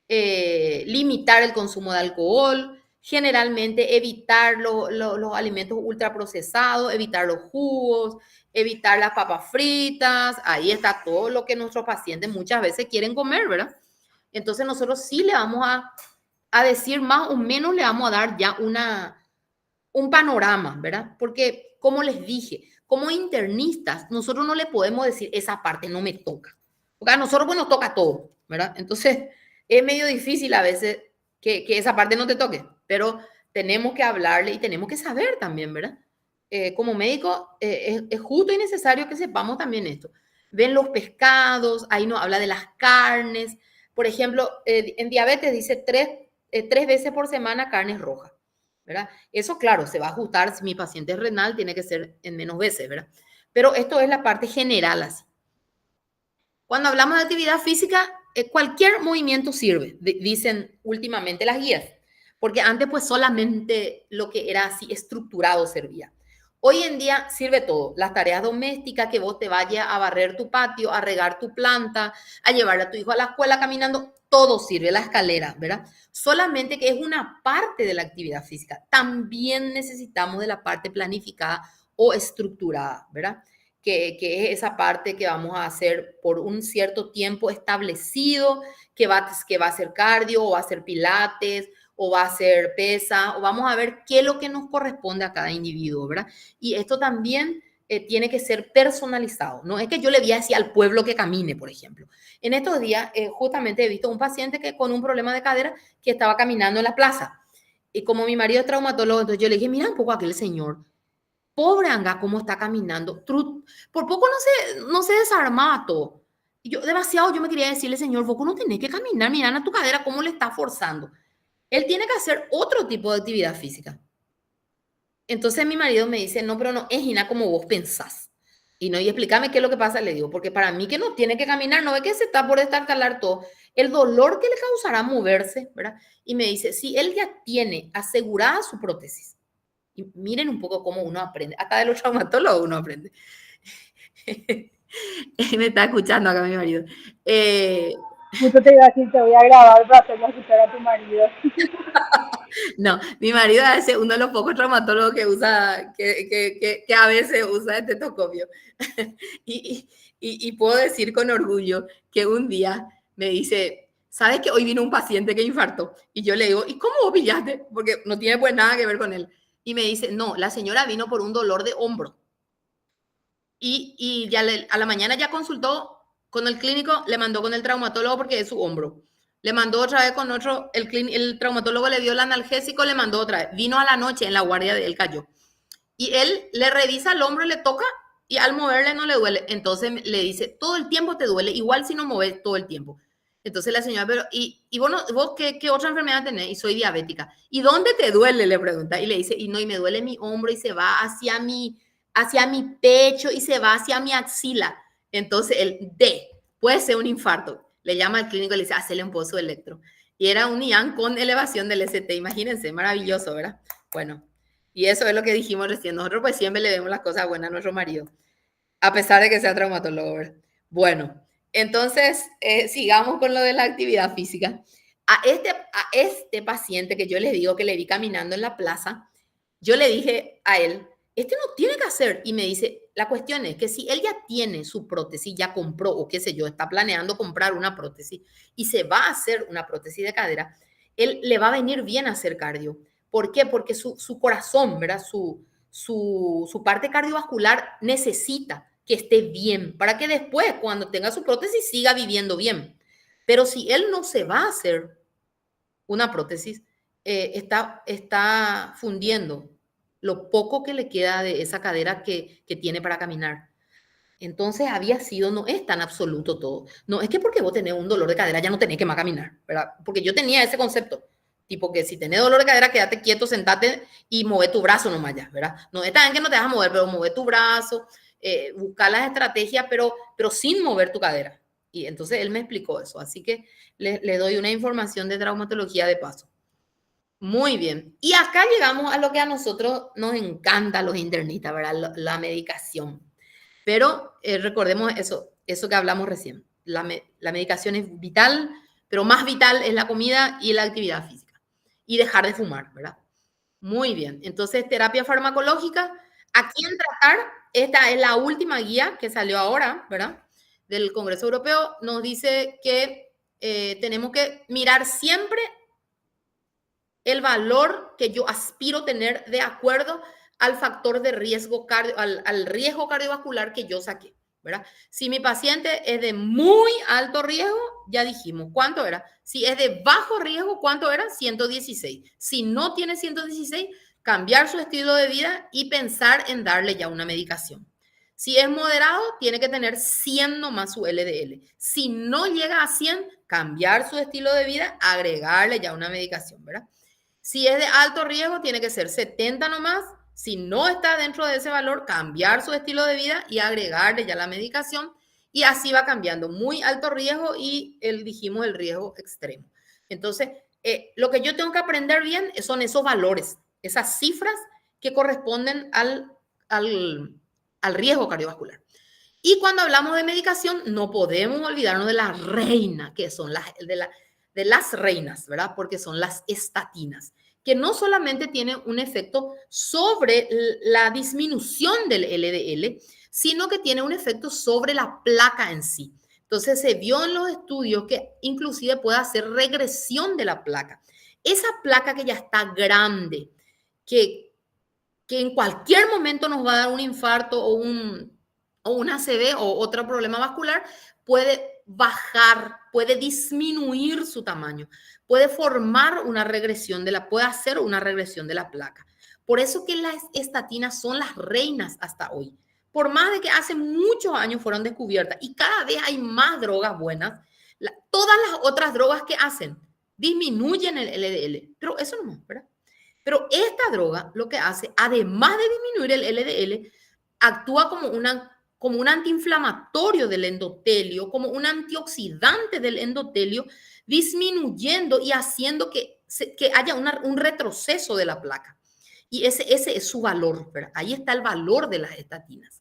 limitar el consumo de alcohol, generalmente evitar los alimentos ultraprocesados, evitar los jugos, evitar las papas fritas, ahí está todo lo que nuestros pacientes muchas veces quieren comer, ¿verdad? Entonces nosotros sí le vamos a decir más o menos, le vamos a dar ya un panorama, ¿verdad? Porque, como les dije, como internistas, nosotros no le podemos decir, esa parte no me toca. Porque a nosotros pues nos toca todo, ¿verdad? Entonces, es medio difícil a veces que esa parte no te toque, pero tenemos que hablarle y tenemos que saber también, ¿verdad? Como médico, es justo y necesario que sepamos también esto. Ven los pescados, ahí nos habla de las carnes. Por ejemplo, en diabetes dice 3 veces por semana carnes rojas, ¿verdad? Eso, claro, se va a ajustar. Si mi paciente es renal, tiene que ser en menos veces, ¿verdad? Pero esto es la parte general así. Cuando hablamos de actividad física, cualquier movimiento sirve, dicen últimamente las guías. porque antes pues solamente lo que era así estructurado servía. Hoy en día sirve todo, las tareas domésticas, que vos te vayas a barrer tu patio, a regar tu planta, a llevar a tu hijo a la escuela caminando, todo sirve, la escalera, ¿verdad? Solamente que es una parte de la actividad física. También necesitamos de la parte planificada o estructurada, ¿verdad? Que es esa parte que vamos a hacer por un cierto tiempo establecido, que va a ser cardio o va a ser pilates o va a ser pesa, o vamos a ver qué es lo que nos corresponde a cada individuo, ¿verdad? Y esto también tiene que ser personalizado. No es que yo le voy a decir al pueblo que camine, por ejemplo. En estos días, justamente he visto un paciente que con un problema de cadera que estaba caminando en la plaza. Y como mi marido es traumatólogo, entonces yo le dije, mira un poco a aquel señor. Pobre Anga, cómo está caminando. Por poco no se desarmaba todo. Y yo, demasiado, yo me quería decirle, señor, vos no tenés que caminar, mira a tu cadera cómo le está forzando. Él tiene que hacer otro tipo de actividad física. Entonces mi marido me dice, no, pero no es Gina como vos pensás. Y no, y explícame qué es lo que pasa, le digo, porque para mí que no tiene que caminar, no ve que se está por estartalar todo, el dolor que le causará moverse, ¿verdad? Y me dice, si él ya tiene asegurada su prótesis, y miren un poco cómo uno aprende, acá de los traumatólogos uno aprende. Me está escuchando acá mi marido. Justo te iba a decir, te voy a grabar para hacerlo escuchar a tu marido. No, mi marido es uno de los pocos traumatólogos que usa, que a veces usa el estetoscopio. Y puedo decir con orgullo que un día me dice, ¿sabes que hoy vino un paciente que infartó? Y yo le digo, ¿y cómo vos pillaste? Porque no tiene pues nada que ver con él. Y me dice, no, la señora vino por un dolor de hombro. Y ya a la mañana ya consultó con el clínico, le mandó con el traumatólogo porque es su hombro. Le mandó otra vez con otro, el traumatólogo le dio el analgésico, le mandó otra vez. Vino a la noche en la guardia de él, cayó. Y él le revisa el hombro, le toca y al moverle no le duele. Entonces le dice, todo el tiempo te duele, igual si no mueves todo el tiempo. Entonces la señora, pero, ¿y vos qué otra enfermedad tenés? Y soy diabética. ¿Y dónde te duele? Le pregunta. Y le dice, y no, y me duele mi hombro y se va hacia mi pecho y se va hacia mi axila. Entonces puede ser un infarto. Le llama al clínico y le dice, hazle un pozo electro. Y era un IAN con elevación del ST. Imagínense, maravilloso, ¿verdad? Bueno, y eso es lo que dijimos recién. Nosotros pues siempre le vemos las cosas buenas a nuestro marido, a pesar de que sea traumatólogo, ¿verdad? Bueno, entonces sigamos con lo de la actividad física. A este paciente que yo les digo que le vi caminando en la plaza, yo le dije a él, este no tiene que hacer. Y me dice, la cuestión es que si él ya tiene su prótesis, ya compró o qué sé yo, está planeando comprar una prótesis y se va a hacer una prótesis de cadera, él le va a venir bien a hacer cardio. ¿Por qué? Porque su corazón, ¿verdad? Su parte cardiovascular necesita que esté bien para que después, cuando tenga su prótesis, siga viviendo bien. Pero si él no se va a hacer una prótesis, está fundiendo lo poco que le queda de esa cadera que tiene para caminar. Entonces había sido, no es tan absoluto todo. No es que porque vos tenés un dolor de cadera ya no tenés que más caminar, ¿verdad? Porque yo tenía ese concepto, tipo que si tenés dolor de cadera, quédate quieto, sentate y mueve tu brazo nomás ya, ¿verdad? No está bien que no te dejas mover, pero mueve tu brazo, busca las estrategias, pero sin mover tu cadera. Y entonces él me explicó eso, así que le doy una información de traumatología de paso. Muy bien. Y acá llegamos a lo que a nosotros nos encanta los internistas, ¿verdad? La medicación. Pero recordemos eso que hablamos recién. La medicación es vital, pero más vital es la comida y la actividad física. Y dejar de fumar, ¿verdad? Muy bien. Entonces, terapia farmacológica. ¿A quién tratar? Esta es la última guía que salió ahora, ¿verdad? Del Congreso Europeo. Nos dice que tenemos que mirar siempre el valor que yo aspiro tener de acuerdo al factor de riesgo, al riesgo cardiovascular que yo saqué, ¿verdad? Si mi paciente es de muy alto riesgo, ya dijimos, ¿cuánto era? Si es de bajo riesgo, ¿cuánto era? 116. Si no tiene 116, cambiar su estilo de vida y pensar en darle ya una medicación. Si es moderado, tiene que tener 100 nomás su LDL. Si no llega a 100, cambiar su estilo de vida, agregarle ya una medicación, ¿verdad? Si es de alto riesgo, tiene que ser 70 nomás. Si no está dentro de ese valor, cambiar su estilo de vida y agregarle ya la medicación. Y así va cambiando. Muy alto riesgo y dijimos el riesgo extremo. Entonces, lo que yo tengo que aprender bien son esos valores, esas cifras que corresponden al riesgo cardiovascular. Y cuando hablamos de medicación, no podemos olvidarnos de la reina, que son de las reinas, ¿verdad? Porque son las estatinas, que no solamente tienen un efecto sobre la disminución del LDL, sino que tiene un efecto sobre la placa en sí. Entonces se vio en los estudios que inclusive puede hacer regresión de la placa. Esa placa que ya está grande, que en cualquier momento nos va a dar un infarto o un ACV o otro problema vascular, puede bajar, puede disminuir su tamaño, puede formar una regresión puede hacer una regresión de la placa. Por eso que las estatinas son las reinas hasta hoy. Por más de que hace muchos años fueron descubiertas y cada vez hay más drogas buenas, todas las otras drogas que hacen disminuyen el LDL, pero eso no es, ¿verdad? Pero esta droga lo que hace, además de disminuir el LDL, actúa como un antiinflamatorio del endotelio, como un antioxidante del endotelio, disminuyendo y haciendo que haya un retroceso de la placa. Y ese es su valor, ¿verdad? Ahí está el valor de las estatinas.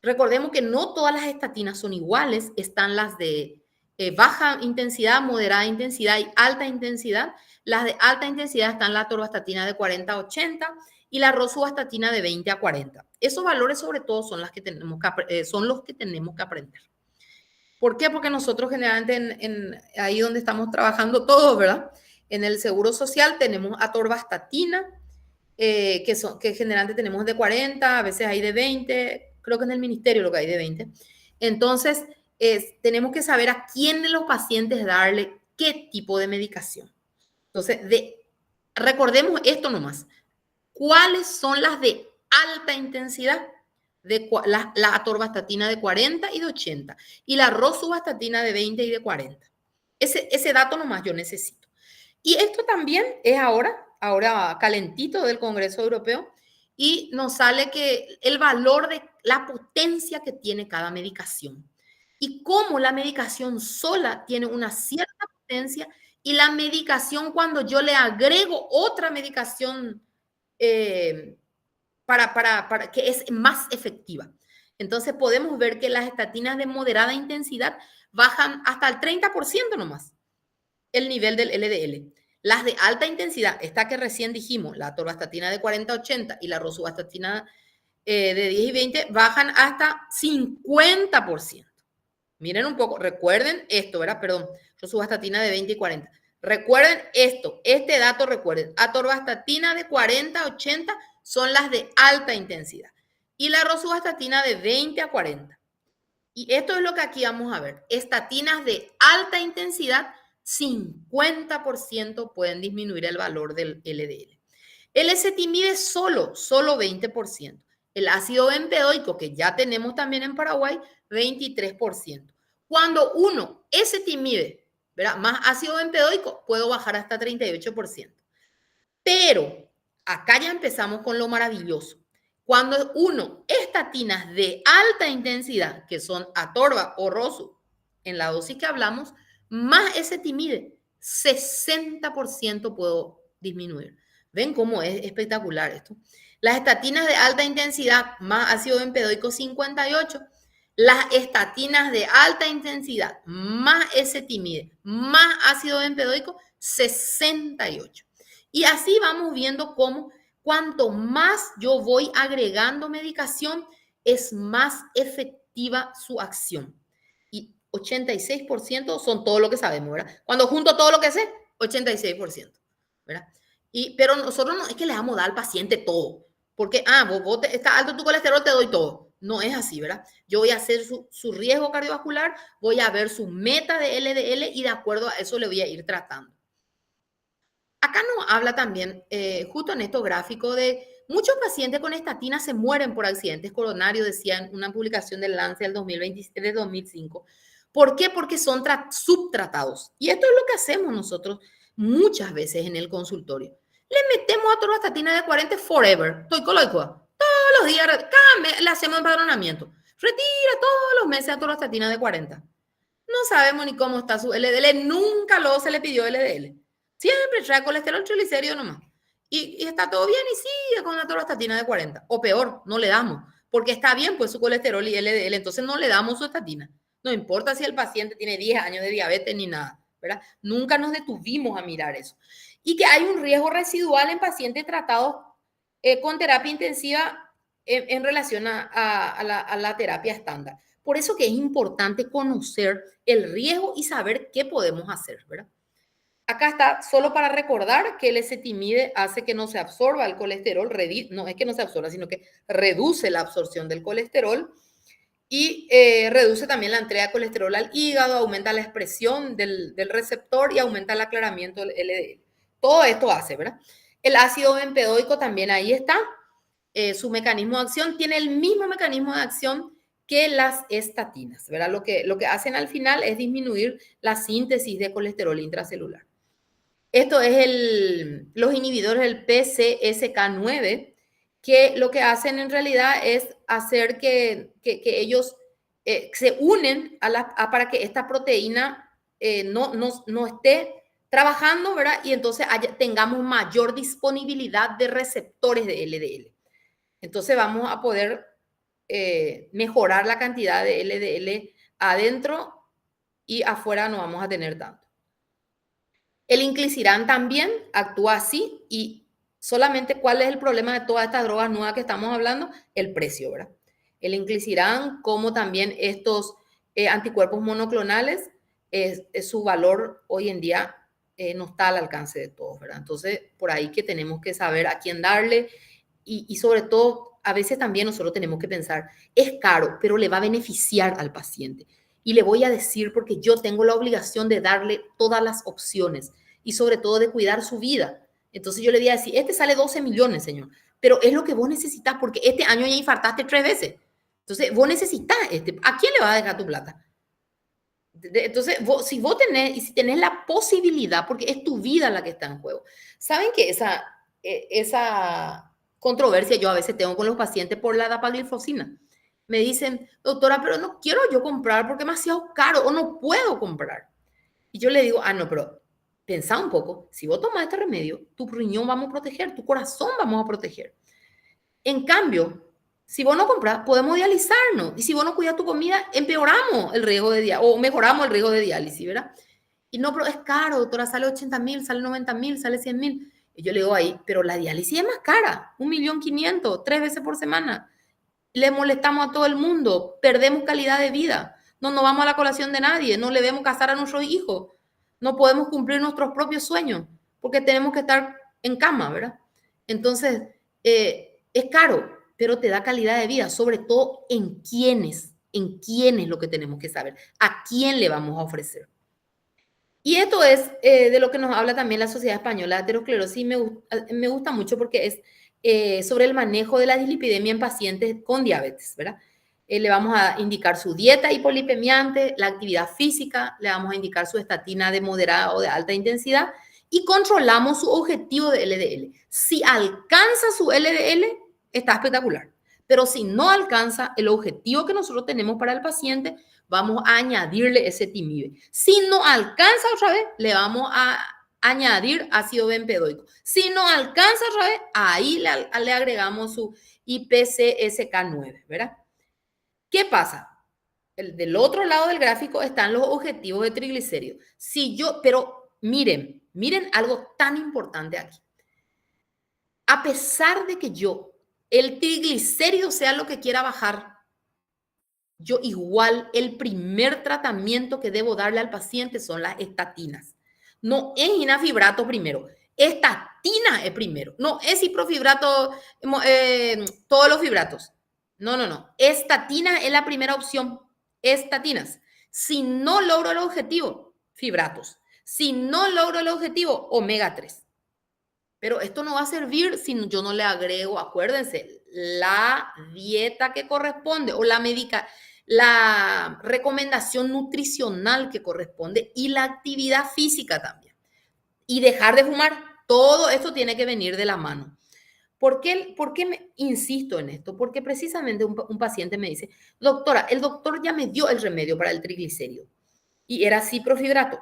Recordemos que no todas las estatinas son iguales, están las de baja intensidad, moderada intensidad y alta intensidad. Las de alta intensidad están la atorvastatina de 40 a 80 y la rosuvastatina de 20 a 40. Esos valores sobre todo son los que tenemos que aprender. ¿Por qué? Porque nosotros generalmente ahí donde estamos trabajando todos, ¿verdad? En el Seguro Social tenemos atorvastatina, que generalmente tenemos de 40, a veces hay de 20, creo que en el ministerio lo que hay de 20. Entonces, tenemos que saber a quién de los pacientes darle qué tipo de medicación. Entonces, recordemos esto nomás. ¿Cuáles son las de alta intensidad? La atorvastatina de 40 y de 80 y la rosuvastatina de 20 y de 40. Ese dato nomás yo necesito. Y esto también es ahora calentito del Congreso Europeo, y nos sale que el valor de la potencia que tiene cada medicación y cómo la medicación sola tiene una cierta potencia y la medicación cuando yo le agrego otra medicación para que es más efectiva. Entonces podemos ver que las estatinas de moderada intensidad bajan hasta el 30% nomás el nivel del LDL. Las de alta intensidad, esta que recién dijimos, la atorvastatina de 40-80 y la rosuvastatina de 10 y 20, bajan hasta 50%. Miren un poco, recuerden esto, ¿verdad? Perdón, rosuvastatina de 20 y 40. Recuerden esto, este dato recuerden. Atorvastatina de 40-80 son las de alta intensidad y la rosuvastatina de 20 a 40. Y esto es lo que aquí vamos a ver. Estatinas de alta intensidad, 50% pueden disminuir el valor del LDL. El ezetimibe solo 20%. El ácido bempedoico, que ya tenemos también en Paraguay, 23%. Cuando uno, ezetimibe, ¿verdad?, más ácido bempedoico, puedo bajar hasta 38%. Pero acá ya empezamos con lo maravilloso. Cuando uno, estatinas de alta intensidad, que son atorva o rosu, en la dosis que hablamos, más ezetimibe, 60% puedo disminuir. ¿Ven cómo es espectacular esto? Las estatinas de alta intensidad más ácido bempedoico, 58. Las estatinas de alta intensidad más ezetimibe más ácido bempedoico, 68. Y así vamos viendo cómo cuanto más yo voy agregando medicación, es más efectiva su acción. Y 86% son todo lo que sabemos, ¿verdad? Cuando junto todo lo que sé, 86%, ¿verdad? Pero nosotros no es que le vamos a dar al paciente todo, porque, está alto tu colesterol, te doy todo. No es así, ¿verdad? Yo voy a hacer su riesgo cardiovascular, voy a ver su meta de LDL y de acuerdo a eso le voy a ir tratando. Acá nos habla también, justo en estos gráficos, de muchos pacientes con estatinas se mueren por accidentes coronarios, decía en una publicación del Lancet del 2005. ¿Por qué? Porque son subtratados. Y esto es lo que hacemos nosotros muchas veces en el consultorio. Le metemos atorvastatina de 40 forever. Estoy coloco. Todos los días, cada mes le hacemos empadronamiento. Retira todos los meses atorvastatina de 40. No sabemos ni cómo está su LDL. Nunca luego se le pidió LDL. Siempre trae colesterol triglicérido nomás. Y está todo bien y sigue con una torvastatina de 40. O peor, no le damos. Porque está bien pues su colesterol y LDL, entonces no le damos su estatina. No importa si el paciente tiene 10 años de diabetes ni nada, ¿verdad? Nunca nos detuvimos a mirar eso. Y que hay un riesgo residual en pacientes tratados con terapia intensiva en relación a la terapia estándar. Por eso que es importante conocer el riesgo y saber qué podemos hacer, ¿verdad? Acá está, solo para recordar que el ezetimibe hace que no se absorba el colesterol, no es que no se absorba, sino que reduce la absorción del colesterol y reduce también la entrega de colesterol al hígado, aumenta la expresión del receptor y aumenta el aclaramiento del LDL. Todo esto hace, ¿verdad? El ácido bempedoico también ahí está. Su mecanismo de acción tiene el mismo mecanismo de acción que las estatinas, ¿verdad? Lo que hacen al final es disminuir la síntesis de colesterol intracelular. Esto es los inhibidores del PCSK9, que lo que hacen en realidad es hacer que ellos se unen para que esta proteína no esté trabajando, ¿verdad? Y entonces tengamos mayor disponibilidad de receptores de LDL. Entonces vamos a poder mejorar la cantidad de LDL adentro y afuera no vamos a tener tanto. El inclisiran también actúa así y solamente cuál es el problema de todas estas drogas nuevas que estamos hablando, el precio, ¿verdad? El inclisiran como también estos anticuerpos monoclonales, su valor hoy en día no está al alcance de todos, ¿verdad? Entonces, por ahí que tenemos que saber a quién darle y sobre todo, a veces también nosotros tenemos que pensar, es caro, pero le va a beneficiar al paciente. Y le voy a decir porque yo tengo la obligación de darle todas las opciones y sobre todo de cuidar su vida. Entonces yo le voy a decir, este sale 12 millones, señor, pero es lo que vos necesitas porque este año ya infartaste 3 veces. Entonces vos necesitas este. ¿A quién le vas a dejar tu plata? Entonces, si vos tenés, y si tenés la posibilidad, porque es tu vida la que está en juego. ¿Saben que esa controversia yo a veces tengo con los pacientes por la dapaglifosina? Me dicen, doctora, pero no quiero yo comprar porque es demasiado caro o no puedo comprar. Y yo le digo, no, pero pensá un poco, si vos tomás este remedio, tu riñón vamos a proteger, tu corazón vamos a proteger. En cambio, si vos no compras, podemos dializarnos. Y si vos no cuidas tu comida, empeoramos el riesgo de diálisis o mejoramos el riesgo de diálisis, ¿verdad? Y no, pero es caro, doctora, sale 80.000, sale 90.000, sale 100.000. Y yo le digo ahí, pero la diálisis es más cara, 1.500.000, 3 veces por semana. Le molestamos a todo el mundo, perdemos calidad de vida, no nos vamos a la colación de nadie, no le vemos casar a nuestros hijos, no podemos cumplir nuestros propios sueños porque tenemos que estar en cama, ¿verdad? Entonces, es caro, pero te da calidad de vida, sobre todo en quiénes lo que tenemos que saber, a quién le vamos a ofrecer. Y esto es de lo que nos habla también la Sociedad Española de Aterosclerosis y me gusta mucho porque es sobre el manejo de la dislipidemia en pacientes con diabetes, ¿verdad? Le vamos a indicar su dieta hipolipemiante, la actividad física, le vamos a indicar su estatina de moderada o de alta intensidad y controlamos su objetivo de LDL. Si alcanza su LDL, está espectacular. Pero si no alcanza el objetivo que nosotros tenemos para el paciente, vamos a añadirle ese ezetimibe. Si no alcanza otra vez, le vamos a añadir ácido bempedoico. Si no alcanza otra vez, ahí le agregamos su IPCSK9, ¿verdad? ¿Qué pasa? Del otro lado del gráfico están los objetivos de triglicéridos. Pero miren algo tan importante aquí. A pesar de que el triglicérido sea lo que quiera bajar, yo igual el primer tratamiento que debo darle al paciente son las estatinas. No es inafibrato primero, estatina es primero. No es ciprofibrato, todos los fibratos. No. Estatina es la primera opción. Estatinas. Si no logro el objetivo, fibratos. Si no logro el objetivo, omega 3. Pero esto no va a servir si yo no le agrego, acuérdense, la dieta que corresponde o la recomendación nutricional que corresponde y la actividad física también. Y dejar de fumar. Todo esto tiene que venir de la mano. ¿Por qué insisto en esto? Porque precisamente un paciente me dice, doctora, el doctor ya me dio el remedio para el triglicérido y era ciprofibrato.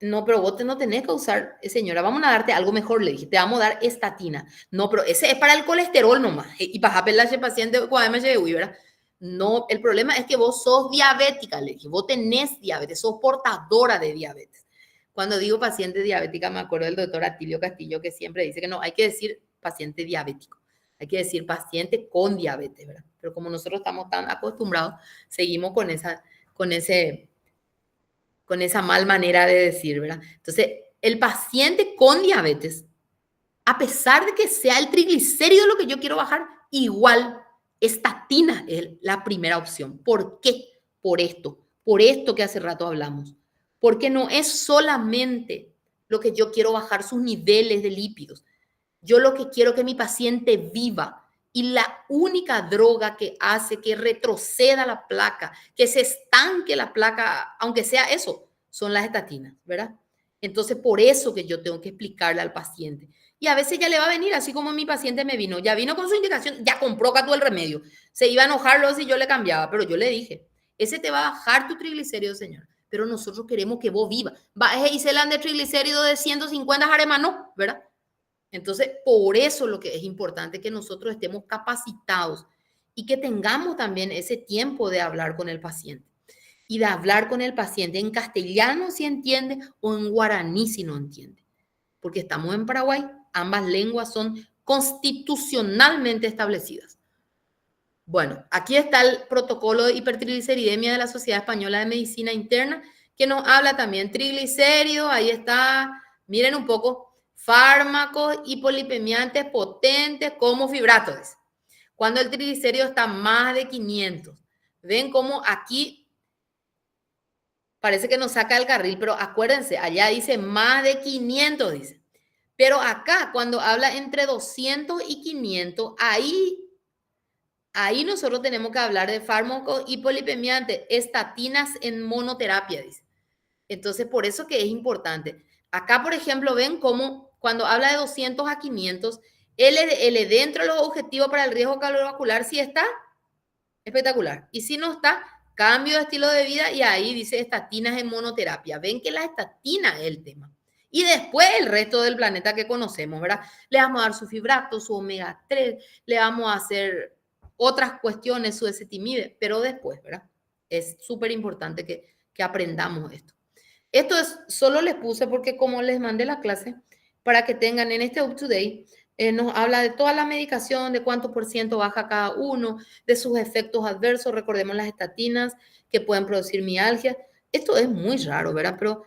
No, pero vos no tenés que usar, señora, vamos a darte algo mejor, le dije, te vamos a dar estatina. No, pero ese es para el colesterol nomás. Y para apelar a ese paciente con MHDUI, ¿verdad? No, el problema es que vos sos diabética, le dije, vos tenés diabetes, sos portadora de diabetes. Cuando digo paciente diabética, me acuerdo del doctor Atilio Castillo, que siempre dice que no, hay que decir paciente diabético, hay que decir paciente con diabetes, ¿verdad? Pero como nosotros estamos tan acostumbrados, seguimos con esa mal manera de decir, ¿verdad? Entonces, el paciente con diabetes, a pesar de que sea el triglicérido lo que yo quiero bajar, igual estatina es la primera opción. ¿Por qué? Por esto que hace rato hablamos. Porque no es solamente lo que yo quiero bajar sus niveles de lípidos. Yo lo que quiero es que mi paciente viva. Y la única droga que hace que retroceda la placa, que se estanque la placa, aunque sea eso, son las estatinas, ¿verdad? Entonces, por eso que yo tengo que explicarle al paciente. Y a veces ya le va a venir, así como mi paciente me vino, ya vino con su indicación, ya compró todo el remedio. Se iba a enojar si yo le cambiaba, pero yo le dije, ese te va a bajar tu triglicérido, señor, pero nosotros queremos que vos viva. Baje y se de triglicérido de 150 jaremas, no, ¿verdad? Entonces, por eso lo que es importante que nosotros estemos capacitados y que tengamos también ese tiempo de hablar con el paciente. Y de hablar con el paciente en castellano si entiende o en guaraní si no entiende. Porque estamos en Paraguay, ambas lenguas son constitucionalmente establecidas. Bueno, aquí está el protocolo de hipertrigliceridemia de la Sociedad Española de Medicina Interna, que nos habla también triglicéridos, ahí está, miren un poco, fármacos hipolipemiantes potentes como fibratos. Cuando el triglicérido está más de 500. Ven cómo aquí parece que nos saca el carril, pero acuérdense, allá dice más de 500, dice. Pero acá, cuando habla entre 200 y 500, ahí nosotros tenemos que hablar de fármacos hipolipemiantes, estatinas en monoterapia, dice. Entonces, por eso que es importante. Acá, por ejemplo, ven cómo cuando habla de 200 a 500, LDL dentro de los objetivos para el riesgo cardiovascular, si está, espectacular. Y si no está, cambio de estilo de vida y ahí dice estatinas en monoterapia. Ven que la estatina es el tema. Y después el resto del planeta que conocemos, ¿verdad? Le vamos a dar su fibrato, su omega 3, le vamos a hacer otras cuestiones, su ezetimibe, pero después, ¿verdad? Es súper importante que aprendamos esto. Esto es, solo les puse porque como les mandé la clase, para que tengan en este Up to Date, nos habla de toda la medicación, de cuánto por ciento baja cada uno, de sus efectos adversos, recordemos las estatinas que pueden producir mialgia. Esto es muy raro, ¿verdad? Pero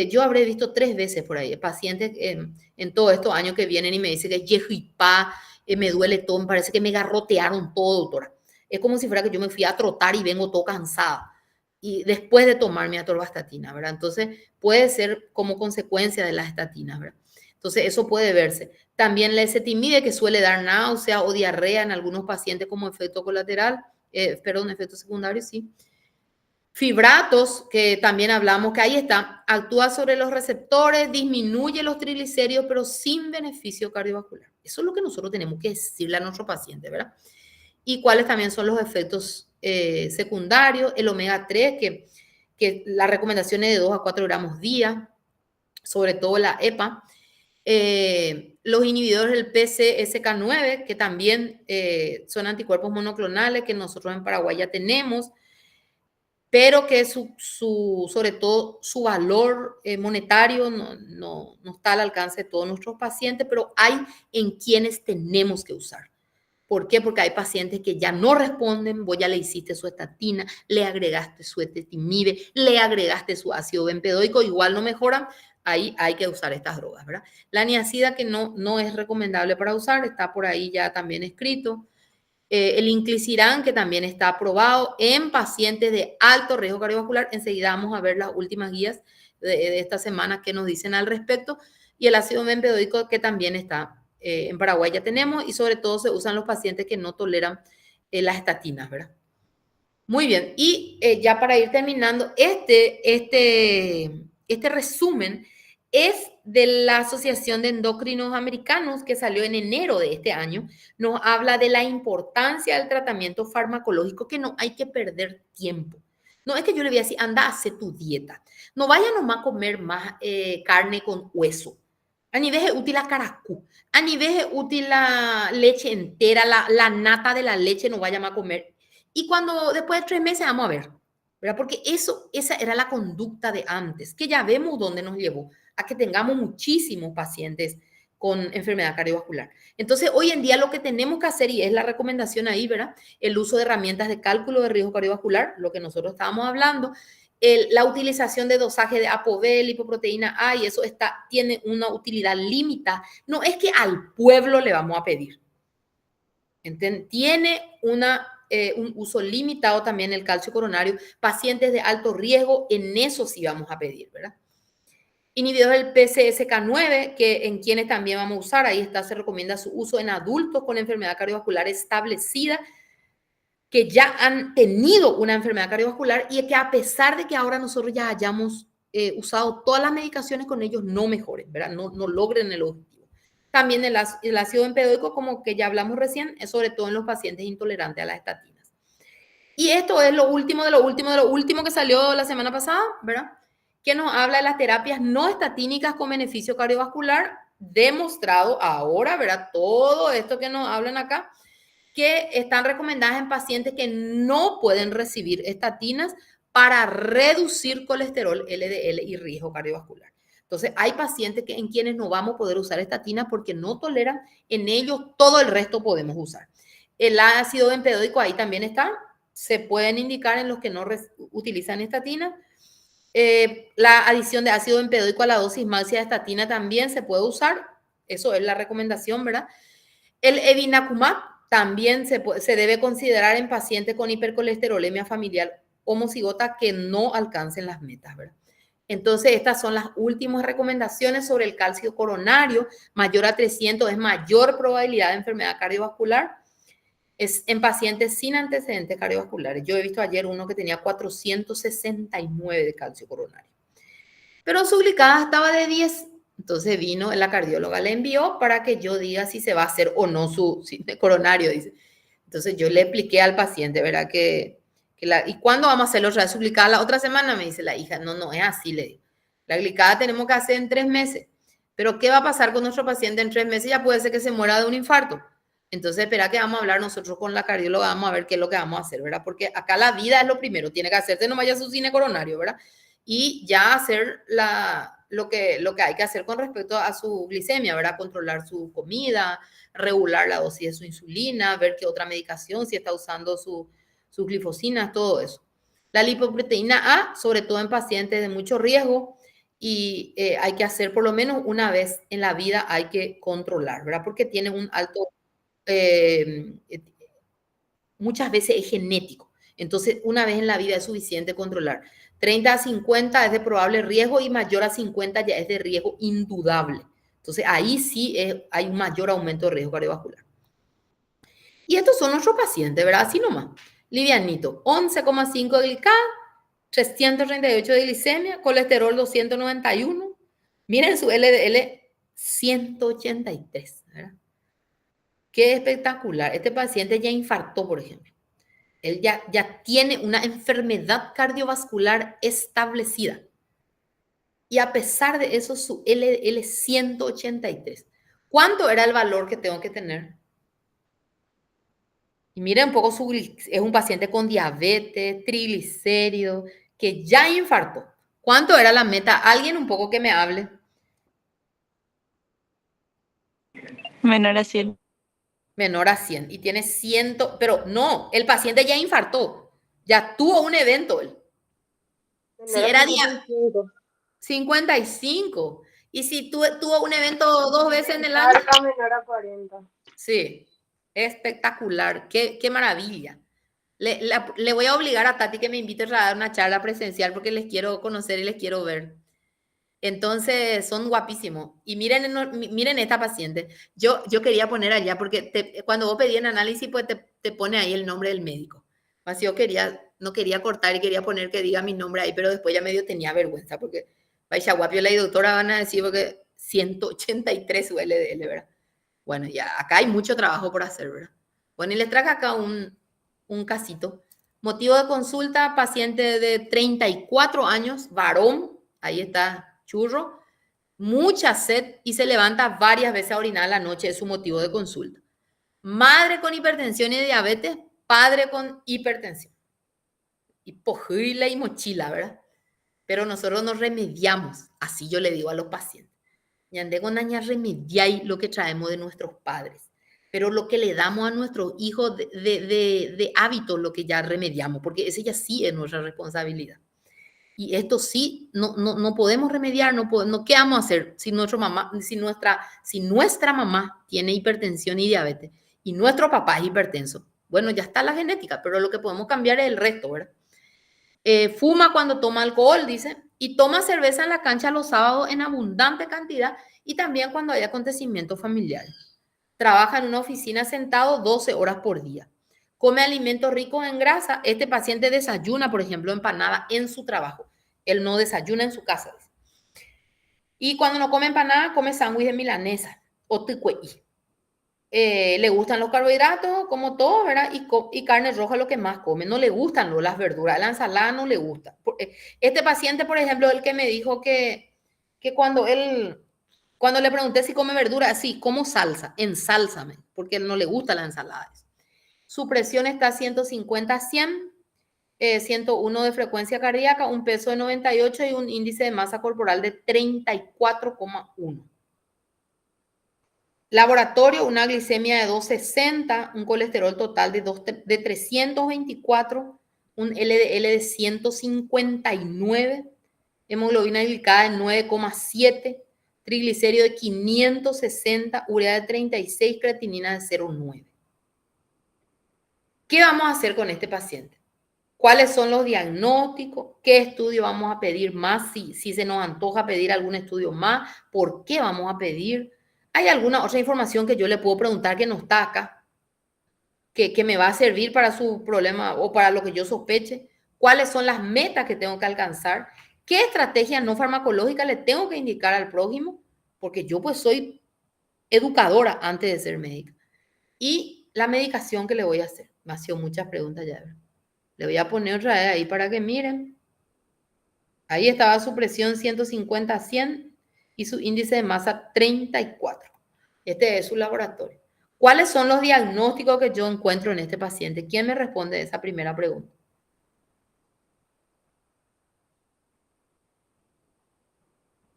yo habré visto 3 veces por ahí pacientes en todos estos años que vienen y me dicen que yejipá, me duele todo, me parece que me garrotearon todo, doctora. Es como si fuera que yo me fui a trotar y vengo todo cansada. Y después de tomar mi atorvastatina, ¿verdad? Entonces, puede ser como consecuencia de las estatinas, ¿verdad? Entonces, eso puede verse. También la ezetimibe, que suele dar náusea o diarrea en algunos pacientes como efecto colateral, perdón, efecto secundario, sí. Fibratos, que también hablamos, que ahí está, actúa sobre los receptores, disminuye los triglicéridos, pero sin beneficio cardiovascular. Eso es lo que nosotros tenemos que decirle a nuestro paciente, ¿verdad? Y cuáles también son los efectos secundarios, el omega 3, que la recomendación es de 2 a 4 gramos día, sobre todo la EPA. Los inhibidores del PCSK9, que también son anticuerpos monoclonales, que nosotros en Paraguay ya tenemos, pero que sobre todo su valor monetario no está al alcance de todos nuestros pacientes, pero hay en quienes tenemos que usar. ¿Por qué? Porque hay pacientes que ya no responden, vos ya le hiciste su estatina, le agregaste su ezetimibe, le agregaste su ácido bempedoico, igual no mejoran, ahí hay que usar estas drogas, ¿verdad? La niacida que no es recomendable para usar, está por ahí ya también escrito. El inclisiran, que también está aprobado en pacientes de alto riesgo cardiovascular. Enseguida vamos a ver las últimas guías de esta semana que nos dicen al respecto. Y el ácido bempedoico, que también está en Paraguay ya tenemos, y sobre todo se usan los pacientes que no toleran las estatinas, ¿verdad? Muy bien, y ya para ir terminando, este resumen es de la Asociación de Endocrinos Americanos, que salió en enero de este año. Nos habla de la importancia del tratamiento farmacológico, que no hay que perder tiempo. No es que yo le voy a decir, anda, hace tu dieta. No vaya nomás a comer más carne con hueso. A nivel es útil la caracú. A nivel es útil la leche entera, la nata de la leche no vaya más a comer. Y cuando después de 3 meses vamos a ver, ¿verdad? Porque esa era la conducta de antes, que ya vemos dónde nos llevó a que tengamos muchísimos pacientes con enfermedad cardiovascular. Entonces, hoy en día lo que tenemos que hacer, y es la recomendación ahí, ¿verdad? El uso de herramientas de cálculo de riesgo cardiovascular, lo que nosotros estábamos hablando, la utilización de dosaje de ApoB, lipoproteína A, y eso tiene una utilidad limitada. No es que al pueblo le vamos a pedir. Tiene un uso limitado también el calcio coronario. Pacientes de alto riesgo, en eso sí vamos a pedir, ¿verdad? Inhibidores del PCSK9, que en quienes también vamos a usar, ahí está, se recomienda su uso en adultos con enfermedad cardiovascular establecida, que ya han tenido una enfermedad cardiovascular y que a pesar de que ahora nosotros ya hayamos usado todas las medicaciones con ellos, no mejoren, ¿verdad? No logren el objetivo. También el ácido bempedoico, como que ya hablamos recién, es sobre todo en los pacientes intolerantes a las estatinas. Y esto es lo último de lo último de lo último que salió la semana pasada, ¿verdad? Que nos habla de las terapias no estatínicas con beneficio cardiovascular, demostrado ahora, ¿verdad? Todo esto que nos hablan acá, que están recomendadas en pacientes que no pueden recibir estatinas para reducir colesterol LDL y riesgo cardiovascular. Entonces, hay pacientes en quienes no vamos a poder usar estatinas porque no toleran, en ellos todo el resto podemos usar. El ácido bempedoico ahí también está, se pueden indicar en los que no utilizan estatina. La adición de ácido bempedoico a la dosis máxima de estatina también se puede usar, eso es la recomendación, ¿verdad? El evinacumab también se debe considerar en pacientes con hipercolesterolemia familiar homocigota que no alcancen las metas, ¿verdad? Entonces, estas son las últimas recomendaciones sobre el calcio coronario. Mayor a 300 es mayor probabilidad de enfermedad cardiovascular. Es en pacientes sin antecedentes cardiovasculares. Yo he visto ayer uno que tenía 469 de calcio coronario. Pero su glicada estaba de 10. Entonces vino la cardióloga, le envió para que yo diga si se va a hacer o no su coronario, dice. Entonces yo le expliqué al paciente, ¿verdad? ¿Y cuándo vamos a hacer otra vez su glicada? La otra semana me dice la hija, no es así, le digo. La glicada tenemos que hacer en 3 meses. Pero ¿qué va a pasar con nuestro paciente en 3 meses? Ya puede ser que se muera de un infarto. Entonces, espera que vamos a hablar nosotros con la cardióloga, vamos a ver qué es lo que vamos a hacer, ¿verdad? Porque acá la vida es lo primero, tiene que hacerse nomás ya su cine coronario, ¿verdad? Y ya hacer lo que hay que hacer con respecto a su glicemia, ¿verdad? Controlar su comida, regular la dosis de su insulina, ver qué otra medicación, si está usando sus glifosinas, todo eso. La lipoproteína A, sobre todo en pacientes de mucho riesgo, y hay que hacer por lo menos una vez en la vida, hay que controlar, ¿verdad? Porque tiene un alto, muchas veces es genético. Entonces, una vez en la vida es suficiente controlar. 30 a 50 es de probable riesgo y mayor a 50 ya es de riesgo indudable. Entonces, ahí sí hay un mayor aumento de riesgo cardiovascular. Y estos son nuestros pacientes, ¿verdad? Así nomás. Livianito, 11,5 de glicada, 338 de glicemia, colesterol 291. Miren su LDL 183, ¿verdad? Qué espectacular. Este paciente ya infartó, por ejemplo. Él ya tiene una enfermedad cardiovascular establecida. Y a pesar de eso, su LDL 183. ¿Cuánto era el valor que tengo que tener? Y miren un poco, es un paciente con diabetes, triglicéridos, que ya infartó. ¿Cuánto era la meta? Alguien un poco que me hable. Menor a 100. Menor a 100. Y tiene 100, pero no, el paciente ya infartó. Ya tuvo un evento él. Si era 55. Y si tuvo un evento 2 veces en el año. Menor a 40. Sí, espectacular. Qué maravilla. Le voy a obligar a Tati que me invite a dar una charla presencial porque les quiero conocer y les quiero ver. Entonces, son guapísimos. Y miren esta paciente. Yo quería poner allá porque cuando vos pedías análisis, pues te pone ahí el nombre del médico. Así yo no quería cortar y quería poner que diga mi nombre ahí, pero después ya medio tenía vergüenza porque vaya guapio, y doctora van a decir porque 183 su LDL, ¿verdad? Bueno, ya acá hay mucho trabajo por hacer, ¿verdad? Bueno, y les traje acá un casito Motivo de consulta, paciente de 34 años, varón, ahí está churro, mucha sed y se levanta varias veces a orinar a la noche, es su motivo de consulta. Madre con hipertensión y diabetes, padre con hipertensión. Y pojila y mochila, ¿verdad? Pero nosotros nos remediamos, así yo le digo a los pacientes. Ñande con daña remediar lo que traemos de nuestros padres, pero lo que le damos a nuestros hijos de hábitos, lo que ya remediamos, porque ese ya sí es nuestra responsabilidad. Y esto sí, no podemos remediar, ¿qué vamos a hacer si nuestra mamá tiene hipertensión y diabetes y nuestro papá es hipertenso? Bueno, ya está la genética, pero lo que podemos cambiar es el resto, ¿verdad? Fuma cuando toma alcohol, dice, y toma cerveza en la cancha los sábados en abundante cantidad y también cuando hay acontecimientos familiares. Trabaja en una oficina sentado 12 horas por día. Come alimentos ricos en grasa. Este paciente desayuna, por ejemplo, empanada en su trabajo. Él no desayuna en su casa. Dice. Y cuando no come empanada, come sándwich de milanesa o ticueí. Le gustan los carbohidratos, como todo, ¿verdad? Y carne roja lo que más come. No le gustan las verduras, la ensalada no le gusta. Este paciente, por ejemplo, el que me dijo que cuando le pregunté si come verdura, sí, como salsa, ensálzame, porque él no le gusta la ensalada. Su presión está 150/100, 101 de frecuencia cardíaca, un peso de 98 y un índice de masa corporal de 34,1. Laboratorio, una glicemia de 260, un colesterol total de 324, un LDL de 159, hemoglobina glicada de 9,7, triglicérido de 560, urea de 36, creatinina de 0,9. ¿Qué vamos a hacer con este paciente? ¿Cuáles son los diagnósticos? ¿Qué estudio vamos a pedir más? Si se nos antoja pedir algún estudio más, ¿por qué vamos a pedir? ¿Hay alguna otra información que yo le puedo preguntar que no está acá? Que me va a servir para su problema o para lo que yo sospeche. ¿Cuáles son las metas que tengo que alcanzar? ¿Qué estrategia no farmacológica le tengo que indicar al prójimo? Porque yo pues soy educadora antes de ser médica. Y la medicación que le voy a hacer. Me han sido muchas preguntas ya. Le voy a poner otra vez ahí para que miren. Ahí estaba su presión 150/100 y su índice de masa 34. Este es su laboratorio. ¿Cuáles son los diagnósticos que yo encuentro en este paciente? ¿Quién me responde esa primera pregunta?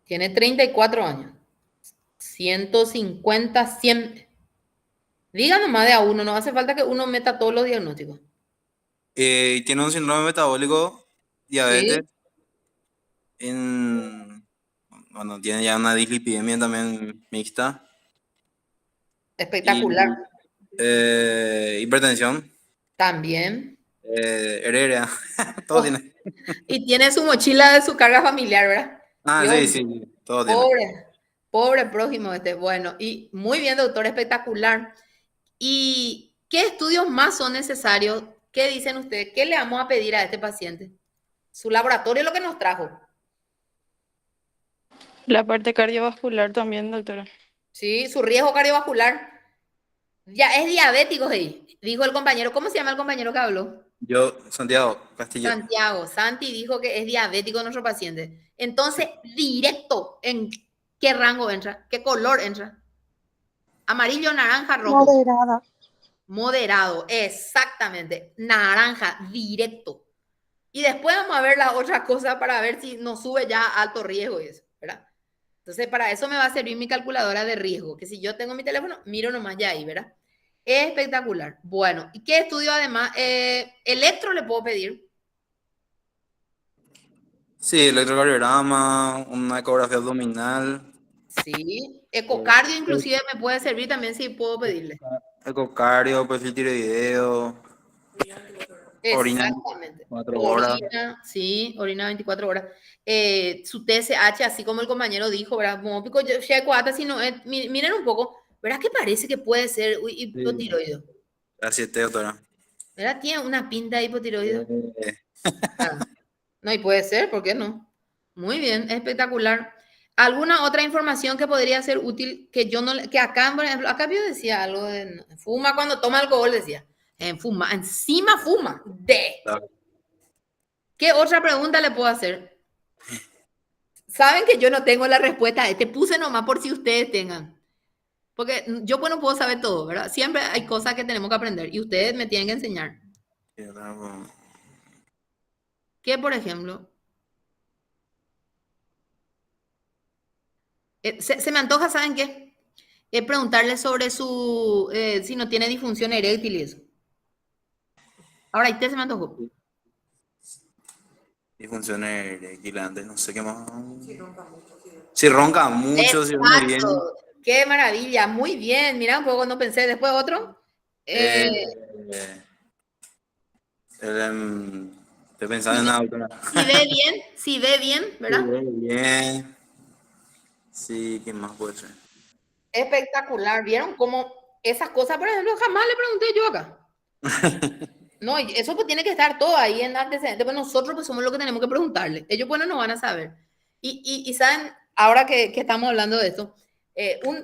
Tiene 34 años. 150/100. Diga nomás de a uno, no hace falta que uno meta todos los diagnósticos. Tiene un síndrome metabólico, diabetes, Sí. Bueno, tiene ya una dislipidemia también mixta. Espectacular. Hipertensión, También. heredia, todo tiene. Y tiene su mochila de su carga familiar, ¿verdad? Sí, todo tiene. Pobre prójimo este. Bueno, y muy bien, doctor, espectacular. ¿Y qué estudios más son necesarios? ¿Qué dicen ustedes? ¿Qué le vamos a pedir a este paciente? Su laboratorio es lo que nos trajo. La parte cardiovascular también, doctora. Sí, su riesgo cardiovascular. Ya es diabético, dijo el compañero. ¿Cómo se llama el compañero que habló? Yo, Santiago Castillo. Santi dijo que es diabético nuestro paciente. Entonces, directo, ¿en qué rango entra? ¿Qué color entra? Amarillo, naranja, rojo. Moderada. Moderado, exactamente. Naranja, directo. Y después vamos a ver las otras cosas para ver si nos sube ya a alto riesgo y eso, ¿verdad? Entonces, para eso me va a servir mi calculadora de riesgo, que si yo tengo mi teléfono, miro nomás ya ahí, ¿verdad? Espectacular. Bueno, ¿y qué estudio además? ¿Electro le puedo pedir? Sí, electrocardiograma, una ecografía abdominal. Sí. Ecocardio inclusive me puede servir también si puedo pedirle. Ecocardio, perfil tiroideo. Exactamente. 4 horas. Orina, sí, orina 24 horas. Su TSH, así como el compañero dijo, ¿verdad? Como pico, si no, miren un poco, ¿verdad que parece que puede ser hipotiroideo? Así es, doctora. ¿Verdad? Tiene una pinta de hipotiroideo. Eh, No, y puede ser, ¿por qué no? Muy bien, espectacular. ¿Alguna otra información que podría ser útil que yo no, que acá, por ejemplo, acá yo decía algo de fuma cuando toma alcohol, decía. Fuma, encima fuma. Claro. ¿Qué otra pregunta le puedo hacer? Saben que yo no tengo la respuesta a este. Puse nomás por si ustedes tengan. Porque yo pues no puedo saber todo, ¿verdad? Siempre hay cosas que tenemos que aprender y ustedes me tienen que enseñar. ¿Qué, por ejemplo? Se me antoja, ¿saben qué? Preguntarle sobre su, si no tiene disfunción eréctil y eso. Ahora, ¿y se me antojó? Disfunción eréctil, no sé qué más. Si ronca mucho, si duerme bien. Exacto. Qué maravilla, muy bien. Mira un poco, no pensé. Después otro. Eh, estoy pensando en algo. Si ve bien, ¿verdad? Bien. Sí, ¿qué más puede ser? Espectacular. ¿Vieron cómo esas cosas, por ejemplo, jamás le pregunté yo acá? No, y eso pues tiene que estar todo ahí en antecedentes, pues nosotros pues somos los que tenemos que preguntarle. Ellos bueno no van a saber. Y saben, ahora que estamos hablando de esto,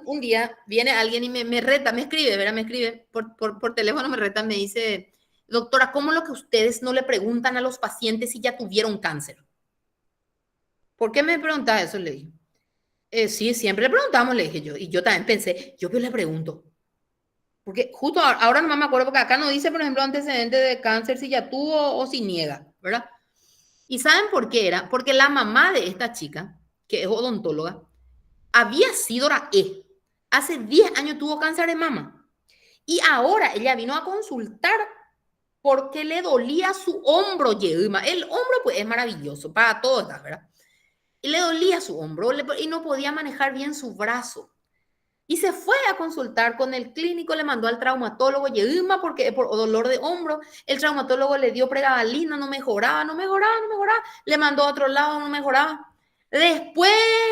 un día viene alguien y me reta, me escribe, ¿verdad? Me escribe por teléfono, me reta, me dice, doctora, ¿cómo lo que ustedes no le preguntan a los pacientes si ya tuvieron cáncer? ¿Por qué me preguntas eso? Le dije. Sí, siempre le preguntamos, le dije yo. Y yo también pensé, yo le pregunto. Porque justo ahora no me acuerdo, porque acá no dice, por ejemplo, antecedentes de cáncer si ya tuvo o si niega, ¿verdad? ¿Y saben por qué era? Porque la mamá de esta chica, que es odontóloga, había sido hace 10 años tuvo cáncer de mama. Y ahora ella vino a consultar porque le dolía su hombro, Yeuma. El hombro, pues, es maravilloso para todas, ¿verdad? Y le dolía su hombro y no podía manejar bien su brazo. Y se fue a consultar con el clínico, le mandó al traumatólogo, Yeuma, porque por dolor de hombro, el traumatólogo le dio pregabalina, no mejoraba, le mandó a otro lado, no mejoraba. Después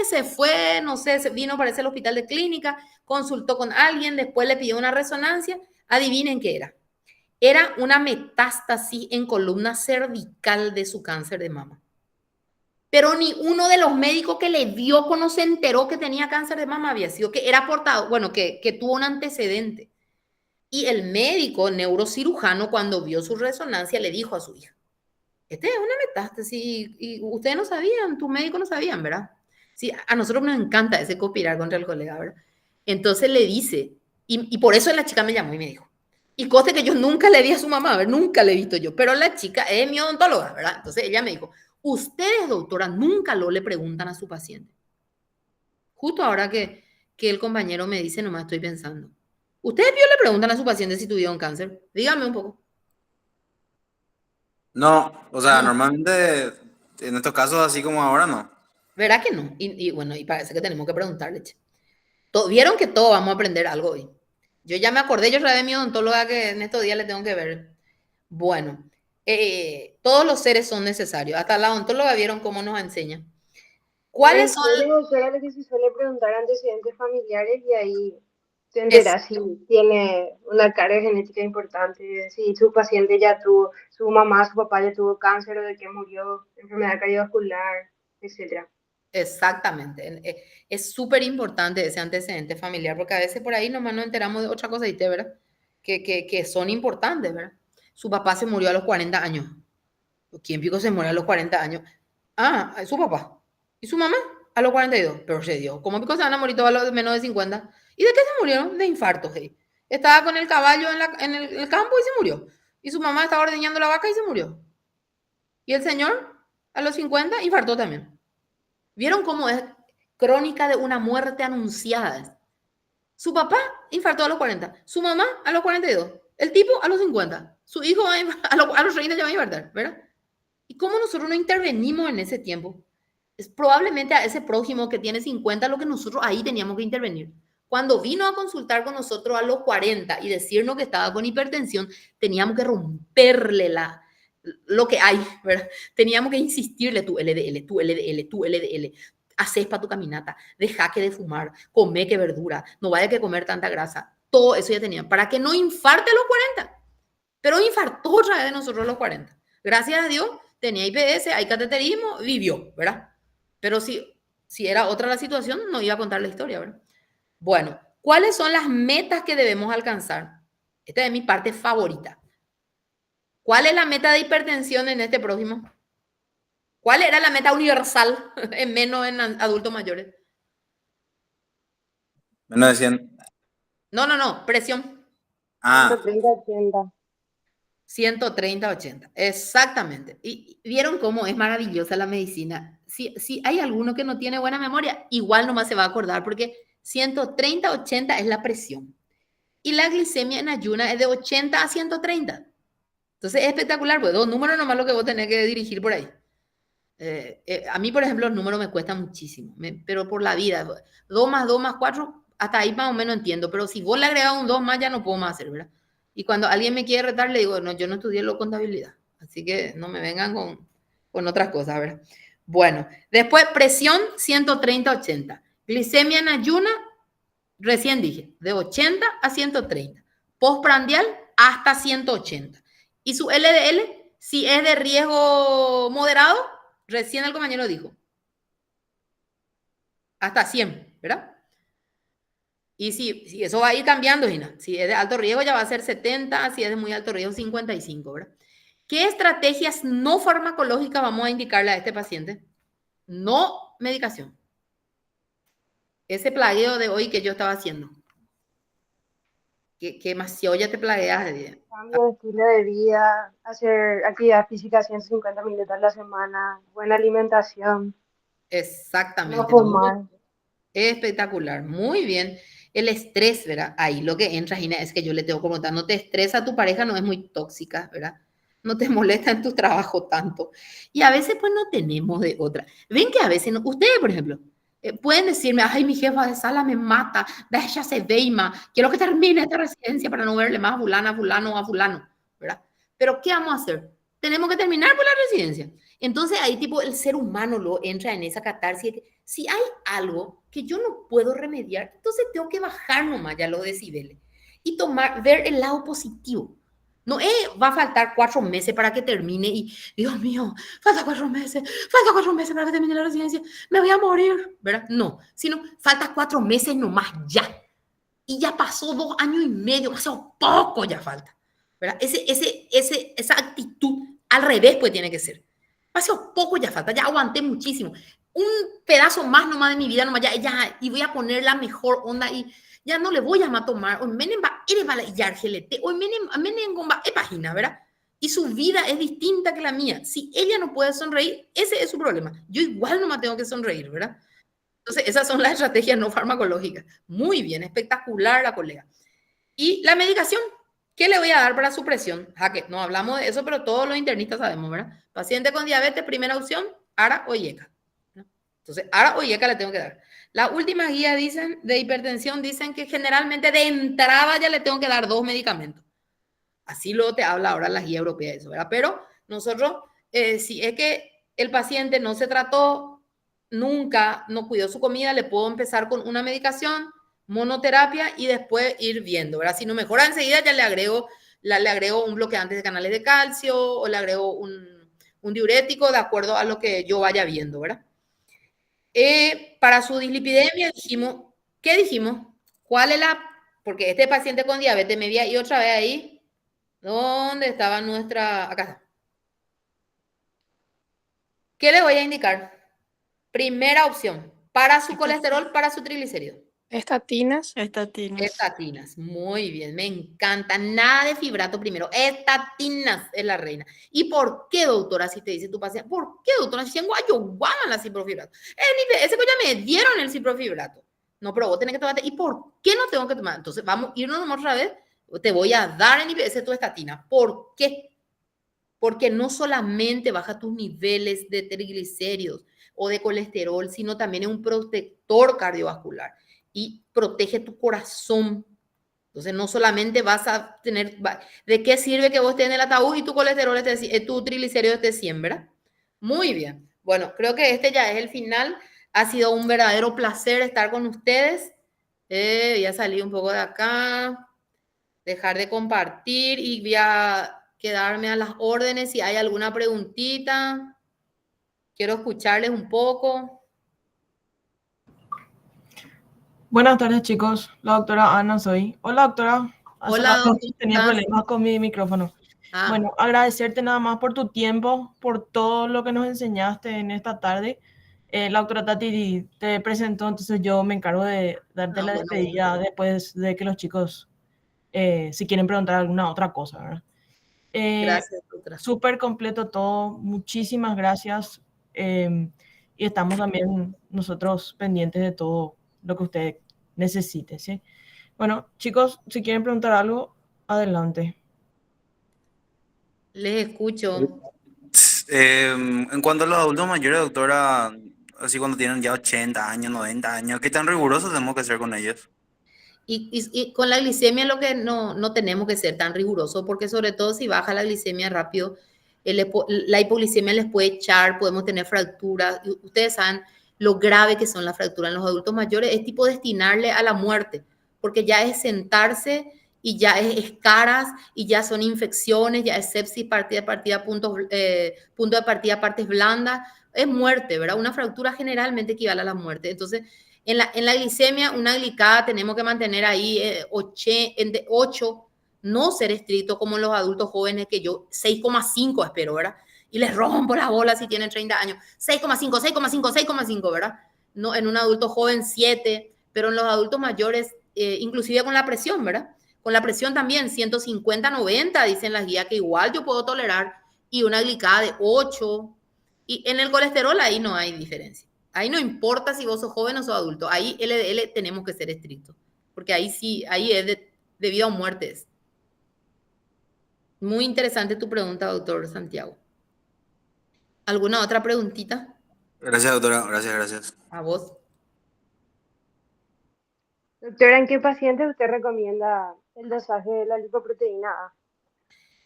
se fue, no sé, vino parece al hospital de clínica, consultó con alguien, después le pidió una resonancia, adivinen qué era. Era una metástasis en columna cervical de su cáncer de mama. Pero ni uno de los médicos que le dio cuando se enteró que tenía cáncer de mama había sido, que era portado, bueno, que tuvo un antecedente. Y el médico neurocirujano, cuando vio su resonancia, le dijo a su hija, este es una metástasis y ustedes no sabían, tus médicos no sabían, ¿verdad? Sí, a nosotros nos encanta ese conspirar contra el colega, ¿verdad? Entonces le dice, y por eso la chica me llamó y me dijo, y coste que yo nunca le vi a su mamá, ¿verdad? Nunca le he visto yo, pero la chica es mi odontóloga, ¿verdad? Entonces ella me dijo, ustedes, doctora, nunca le preguntan a su paciente. Justo ahora que el compañero me dice, nomás estoy pensando. ¿Ustedes le preguntan a su paciente si tuvieron cáncer? Dígame un poco. No, o sea, No, normalmente en estos casos así como ahora no. ¿verdad que no? Y bueno, y parece que tenemos que preguntarle. Che. Vieron que todos vamos a aprender algo hoy. Yo ya me acordé, yo de mi odontóloga que en estos días le tengo que ver. Bueno, todos los seres son necesarios. Hasta la odontóloga vieron cómo nos enseña. ¿Cuáles son? Doctora, lo que se suele preguntar antecedentes familiares y ahí te enteras si tiene una carga genética importante, si su paciente ya tuvo, su mamá, su papá ya tuvo cáncer o de qué murió, enfermedad cardiovascular, etcétera. Exactamente. Es súper importante ese antecedente familiar, porque a veces por ahí nomás nos enteramos de otra cosa, ¿verdad? Que son importantes, ¿verdad? Su papá se murió a los 40 años. ¿Quién pico se murió a los 40 años? Ah, su papá. ¿Y su mamá? A los 42. Pero se dio. ¿Cómo pico se van a morir todos a los menos de 50? ¿Y de qué se murieron? De infarto, hey. Estaba con el caballo en el campo y se murió. Y su mamá estaba ordeñando la vaca y se murió. Y el señor, a los 50, infartó también. ¿Vieron cómo es crónica de una muerte anunciada? Su papá infartó a los 40, su mamá a los 42, el tipo a los 50, su hijo a los 30 ya va a infartar, ¿verdad? ¿Y cómo nosotros no intervenimos en ese tiempo? Es probablemente a ese prójimo que tiene 50 lo que nosotros ahí teníamos que intervenir. Cuando vino a consultar con nosotros a los 40 y decirnos que estaba con hipertensión, teníamos que romperle lo que hay, ¿verdad? Teníamos que insistirle, tu LDL, tu LDL, tu LDL, haces para tu caminata, deja que de fumar, come que verdura, no vaya que comer tanta grasa. Todo eso ya tenía, para que no infarte a los 40. Pero infartó otra vez de nosotros a los 40. Gracias a Dios, tenía IPS, hay cateterismo, vivió, ¿verdad? Pero si era otra la situación, no iba a contar la historia, ¿verdad? Bueno, ¿cuáles son las metas que debemos alcanzar? Esta es mi parte favorita. ¿Cuál es la meta de hipertensión en este prójimo? ¿Cuál era la meta universal en menos en adultos mayores? Menos de 100. No, presión. Ah, 130-80. 130-80, exactamente. Y vieron cómo es maravillosa la medicina. Si hay alguno que no tiene buena memoria, igual nomás se va a acordar porque 130-80 es la presión. Y la glicemia en ayuna es de 80 a 130. Entonces es espectacular, pues dos números nomás lo que vos tenés que dirigir por ahí. A mí, por ejemplo, los números me cuestan muchísimo, pero por la vida. 2 más 2 más 4, hasta ahí más o menos entiendo, pero si vos le agregás un 2 más, ya no puedo más hacer, ¿verdad? Y cuando alguien me quiere retar, le digo, no, yo no estudié lo contabilidad, así que no me vengan con otras cosas, ¿verdad? Bueno, después presión 130-80. Glicemia en ayuna, recién dije, de 80 a 130. Postprandial hasta 180. Y su LDL, si es de riesgo moderado, recién el compañero dijo, hasta 100, ¿verdad? Y si eso va a ir cambiando, Gina. Si es de alto riesgo ya va a ser 70, si es de muy alto riesgo 55, ¿verdad? ¿Qué estrategias no farmacológicas vamos a indicarle a este paciente? No medicación. Ese plagueo de hoy que yo estaba haciendo. Que demasiado ya te plagueas de... Cambio de estilo de vida, hacer actividad física 150 minutos a la semana, buena alimentación, no Exactamente. fumar. Espectacular. Muy bien. El estrés, ¿verdad? Ahí lo que entra, Gina, es que yo le tengo que preguntar, ¿no te estresa tu pareja? No es muy tóxica, ¿verdad? No te molesta en tu trabajo tanto. Y a veces pues no tenemos de otra. Ven que a veces, ustedes, por ejemplo, pueden decirme, ay, mi jefa de sala me mata, ella se veima, quiero que termine esta residencia para no verle más a fulana, a fulano o a fulano, ¿verdad? Pero ¿qué vamos a hacer? Tenemos que terminar por la residencia. Entonces ahí tipo el ser humano lo entra en esa catarsis. Si hay algo que yo no puedo remediar, entonces tengo que bajar nomás ya los decibeles y ver el lado positivo. No va a faltar 4 meses para que termine y, Dios mío, falta 4 meses para que termine la residencia, me voy a morir, ¿verdad? No, sino falta 4 meses nomás ya. Y ya pasó 2 años y medio, pasó poco ya falta, ¿verdad? Esa actitud al revés pues tiene que ser. Pasó poco ya falta, ya aguanté muchísimo. Un pedazo más nomás de mi vida, nomás ya, y voy a poner la mejor onda y ya no le voy a tomar. Hoy menen va, eres bala y argelete, hoy menen gomba, página, ¿verdad? Y su vida es distinta que la mía. Si ella no puede sonreír, ese es su problema. Yo igual nomás tengo que sonreír, ¿verdad? Entonces, esas son las estrategias no farmacológicas. Muy bien, espectacular la colega. Y la medicación, ¿qué le voy a dar para su presión? Jaque, no hablamos de eso, pero todos los internistas sabemos, ¿verdad? Paciente con diabetes, primera opción, ARA o IECA. Entonces, ARA o IECA le tengo que dar. Las últimas guías dicen, de hipertensión dicen que generalmente de entrada ya le tengo que dar 2 medicamentos. Así luego te habla ahora la guía europea de eso, ¿verdad? Pero nosotros, si es que el paciente no se trató nunca, no cuidó su comida, le puedo empezar con una medicación, monoterapia y después ir viendo, ¿verdad? Si no mejora enseguida, ya le agrego un bloqueante de canales de calcio o le agrego un diurético de acuerdo a lo que yo vaya viendo, ¿verdad? Para su dislipidemia dijimos, ¿qué dijimos? ¿Cuál es la? Porque este paciente con diabetes me vi ahí otra vez ahí. ¿Dónde estaba nuestra? Acá. ¿Qué le voy a indicar? Primera opción, para su colesterol, para su triglicérido. Estatinas. Estatinas, muy bien, me encanta. Nada de fibrato primero, estatinas es la reina. ¿Y por qué, doctora, si te dice tu paciente? ¿Por qué, doctora? Si tengo ayuguama la ciprofibrato. Ese que ya me dieron el ciprofibrato. No, pero vos tenés que tomarte. ¿Y por qué no tengo que tomar? Entonces, vamos a irnos otra vez. Te voy a dar en IPS tu estatina. ¿Por qué? Porque no solamente baja tus niveles de triglicéridos o de colesterol, sino también es un protector cardiovascular y protege tu corazón. Entonces, no solamente vas a tener, ¿de qué sirve que vos estés en el ataúd y tu colesterol tu triglicérido esté 100, ¿verdad? Muy bien. Bueno, creo que este ya es el final. Ha sido un verdadero placer estar con ustedes. Voy a salir un poco de acá, dejar de compartir y voy a quedarme a las órdenes si hay alguna preguntita. Quiero escucharles un poco. Buenas tardes, chicos. La doctora Ana soy. Hola, doctora. Hola, doctora. Tenía problemas con mi micrófono. Ah, Bueno, agradecerte nada más por tu tiempo, por todo lo que nos enseñaste en esta tarde. La doctora Tati te presentó, entonces yo me encargo de darte ah, la bueno, despedida después de que los chicos, si quieren preguntar alguna otra cosa, ¿verdad? Eh, gracias, otra. Súper completo todo, muchísimas gracias. Y estamos también nosotros pendientes de todo lo que usted necesite, ¿sí? Bueno, chicos, si quieren preguntar algo, adelante. Les escucho. En cuanto a los adultos mayores, doctora, así cuando tienen ya 80 años, 90 años, ¿qué tan rigurosos tenemos que ser con ellos? Y con la glicemia lo que no tenemos que ser tan rigurosos, porque sobre todo si baja la glicemia rápido, la hipoglicemia les puede echar, podemos tener fracturas. Y ustedes saben lo grave que son las fracturas en los adultos mayores, es tipo destinarle a la muerte, porque ya es sentarse y ya es caras y ya son infecciones, ya es sepsis, partida, punto de partida, partes blandas, es muerte, ¿verdad? Una fractura generalmente equivale a la muerte. Entonces, en la glicemia, una glicada tenemos que mantener ahí 8, no ser estricto como los adultos jóvenes, que yo 6,5 espero, ¿verdad? Y les rompo la bola si tienen 30 años. 6,5, 6,5, 6,5, ¿verdad? No, en un adulto joven 7, pero en los adultos mayores, inclusive con la presión, ¿verdad? Con la presión también, 150, 90, dicen las guías, que igual yo puedo tolerar, y una glicada de 8. Y en el colesterol ahí no hay diferencia. Ahí no importa si vos sos joven o sos adulto. Ahí LDL tenemos que ser estrictos. Porque ahí sí, ahí es de vida o muerte. Muy interesante tu pregunta, doctor Santiago. ¿Alguna otra preguntita Gracias, doctora, gracias, gracias. a vos? Doctora, ¿en qué pacientes usted recomienda el dosaje de la lipoproteína A?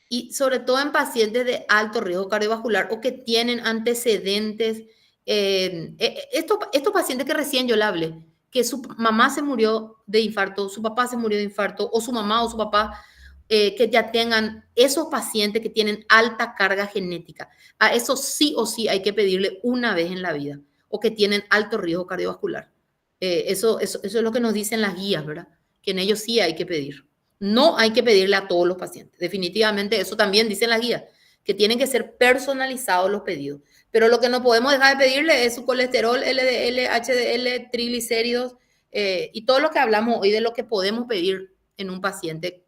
Y sobre todo en pacientes de alto riesgo cardiovascular o que tienen antecedentes. Estos pacientes que recién yo le hablé, que su mamá se murió de infarto, su papá se murió de infarto, o su mamá o su papá, que ya tengan esos pacientes que tienen alta carga genética. A eso sí o sí hay que pedirle una vez en la vida, o que tienen alto riesgo cardiovascular. Eso es lo que nos dicen las guías, ¿verdad? Que en ellos sí hay que pedir. No hay que pedirle a todos los pacientes. Definitivamente, eso también dicen las guías, que tienen que ser personalizados los pedidos. Pero lo que no podemos dejar de pedirle es su colesterol, LDL, HDL, triglicéridos, y todo lo que hablamos hoy de lo que podemos pedir en un paciente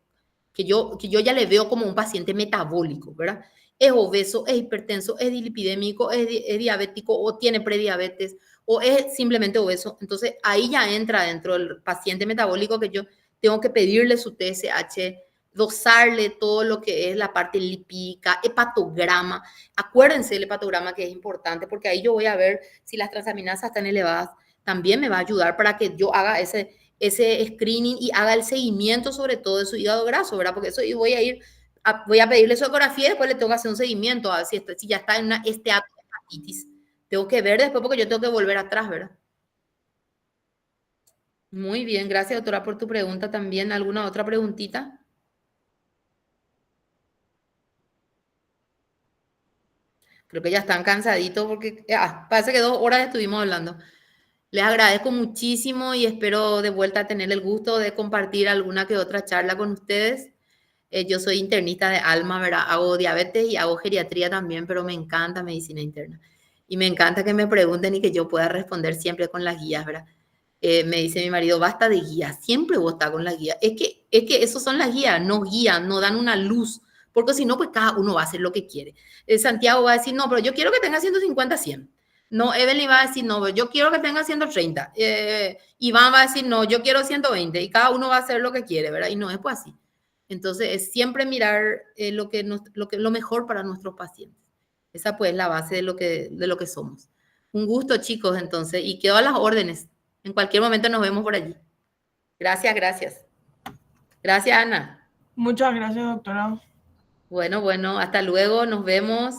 que yo ya le veo como un paciente metabólico, ¿verdad? Es obeso, es hipertenso, es dilipidémico, es diabético o tiene prediabetes o es simplemente obeso. Entonces ahí ya entra dentro del paciente metabólico, que yo tengo que pedirle su TSH, dosarle todo lo que es la parte lipídica, hepatograma. Acuérdense del hepatograma, que es importante, porque ahí yo voy a ver si las transaminasas están elevadas. También me va a ayudar para que yo haga ese screening y haga el seguimiento sobre todo de su hígado graso, ¿verdad? Porque eso voy a pedirle su ecografía y después le tengo que hacer un seguimiento a ver si ya está en una esteatohepatitis. Tengo que ver después porque yo tengo que volver atrás, ¿verdad? Muy bien, gracias doctora por tu pregunta también. ¿Alguna otra preguntita? Creo que ya están cansaditos porque parece que 2 horas estuvimos hablando. Les agradezco muchísimo y espero de vuelta tener el gusto de compartir alguna que otra charla con ustedes. Yo soy internista de alma, ¿verdad? Hago diabetes y hago geriatría también, pero me encanta medicina interna. Y me encanta que me pregunten y que yo pueda responder siempre con las guías, ¿verdad? Me dice mi marido, basta de guías, siempre vos estás con las guías. Es que esos son las guías, no guían, no dan una luz, porque si no, pues cada uno va a hacer lo que quiere. Santiago va a decir, no, pero yo quiero que tenga 150, 100. No, Evelyn va a decir, no, yo quiero que tenga 130. Iván va a decir, no, yo quiero 120. Y cada uno va a hacer lo que quiere, ¿verdad? Y no es pues así. Entonces, es siempre mirar lo mejor para nuestros pacientes. Esa pues es la base de lo que somos. Un gusto, chicos, entonces, y quedo a las órdenes. En cualquier momento nos vemos por allí. Gracias, gracias. Gracias, Ana. Muchas gracias, doctora. Bueno, hasta luego, nos vemos.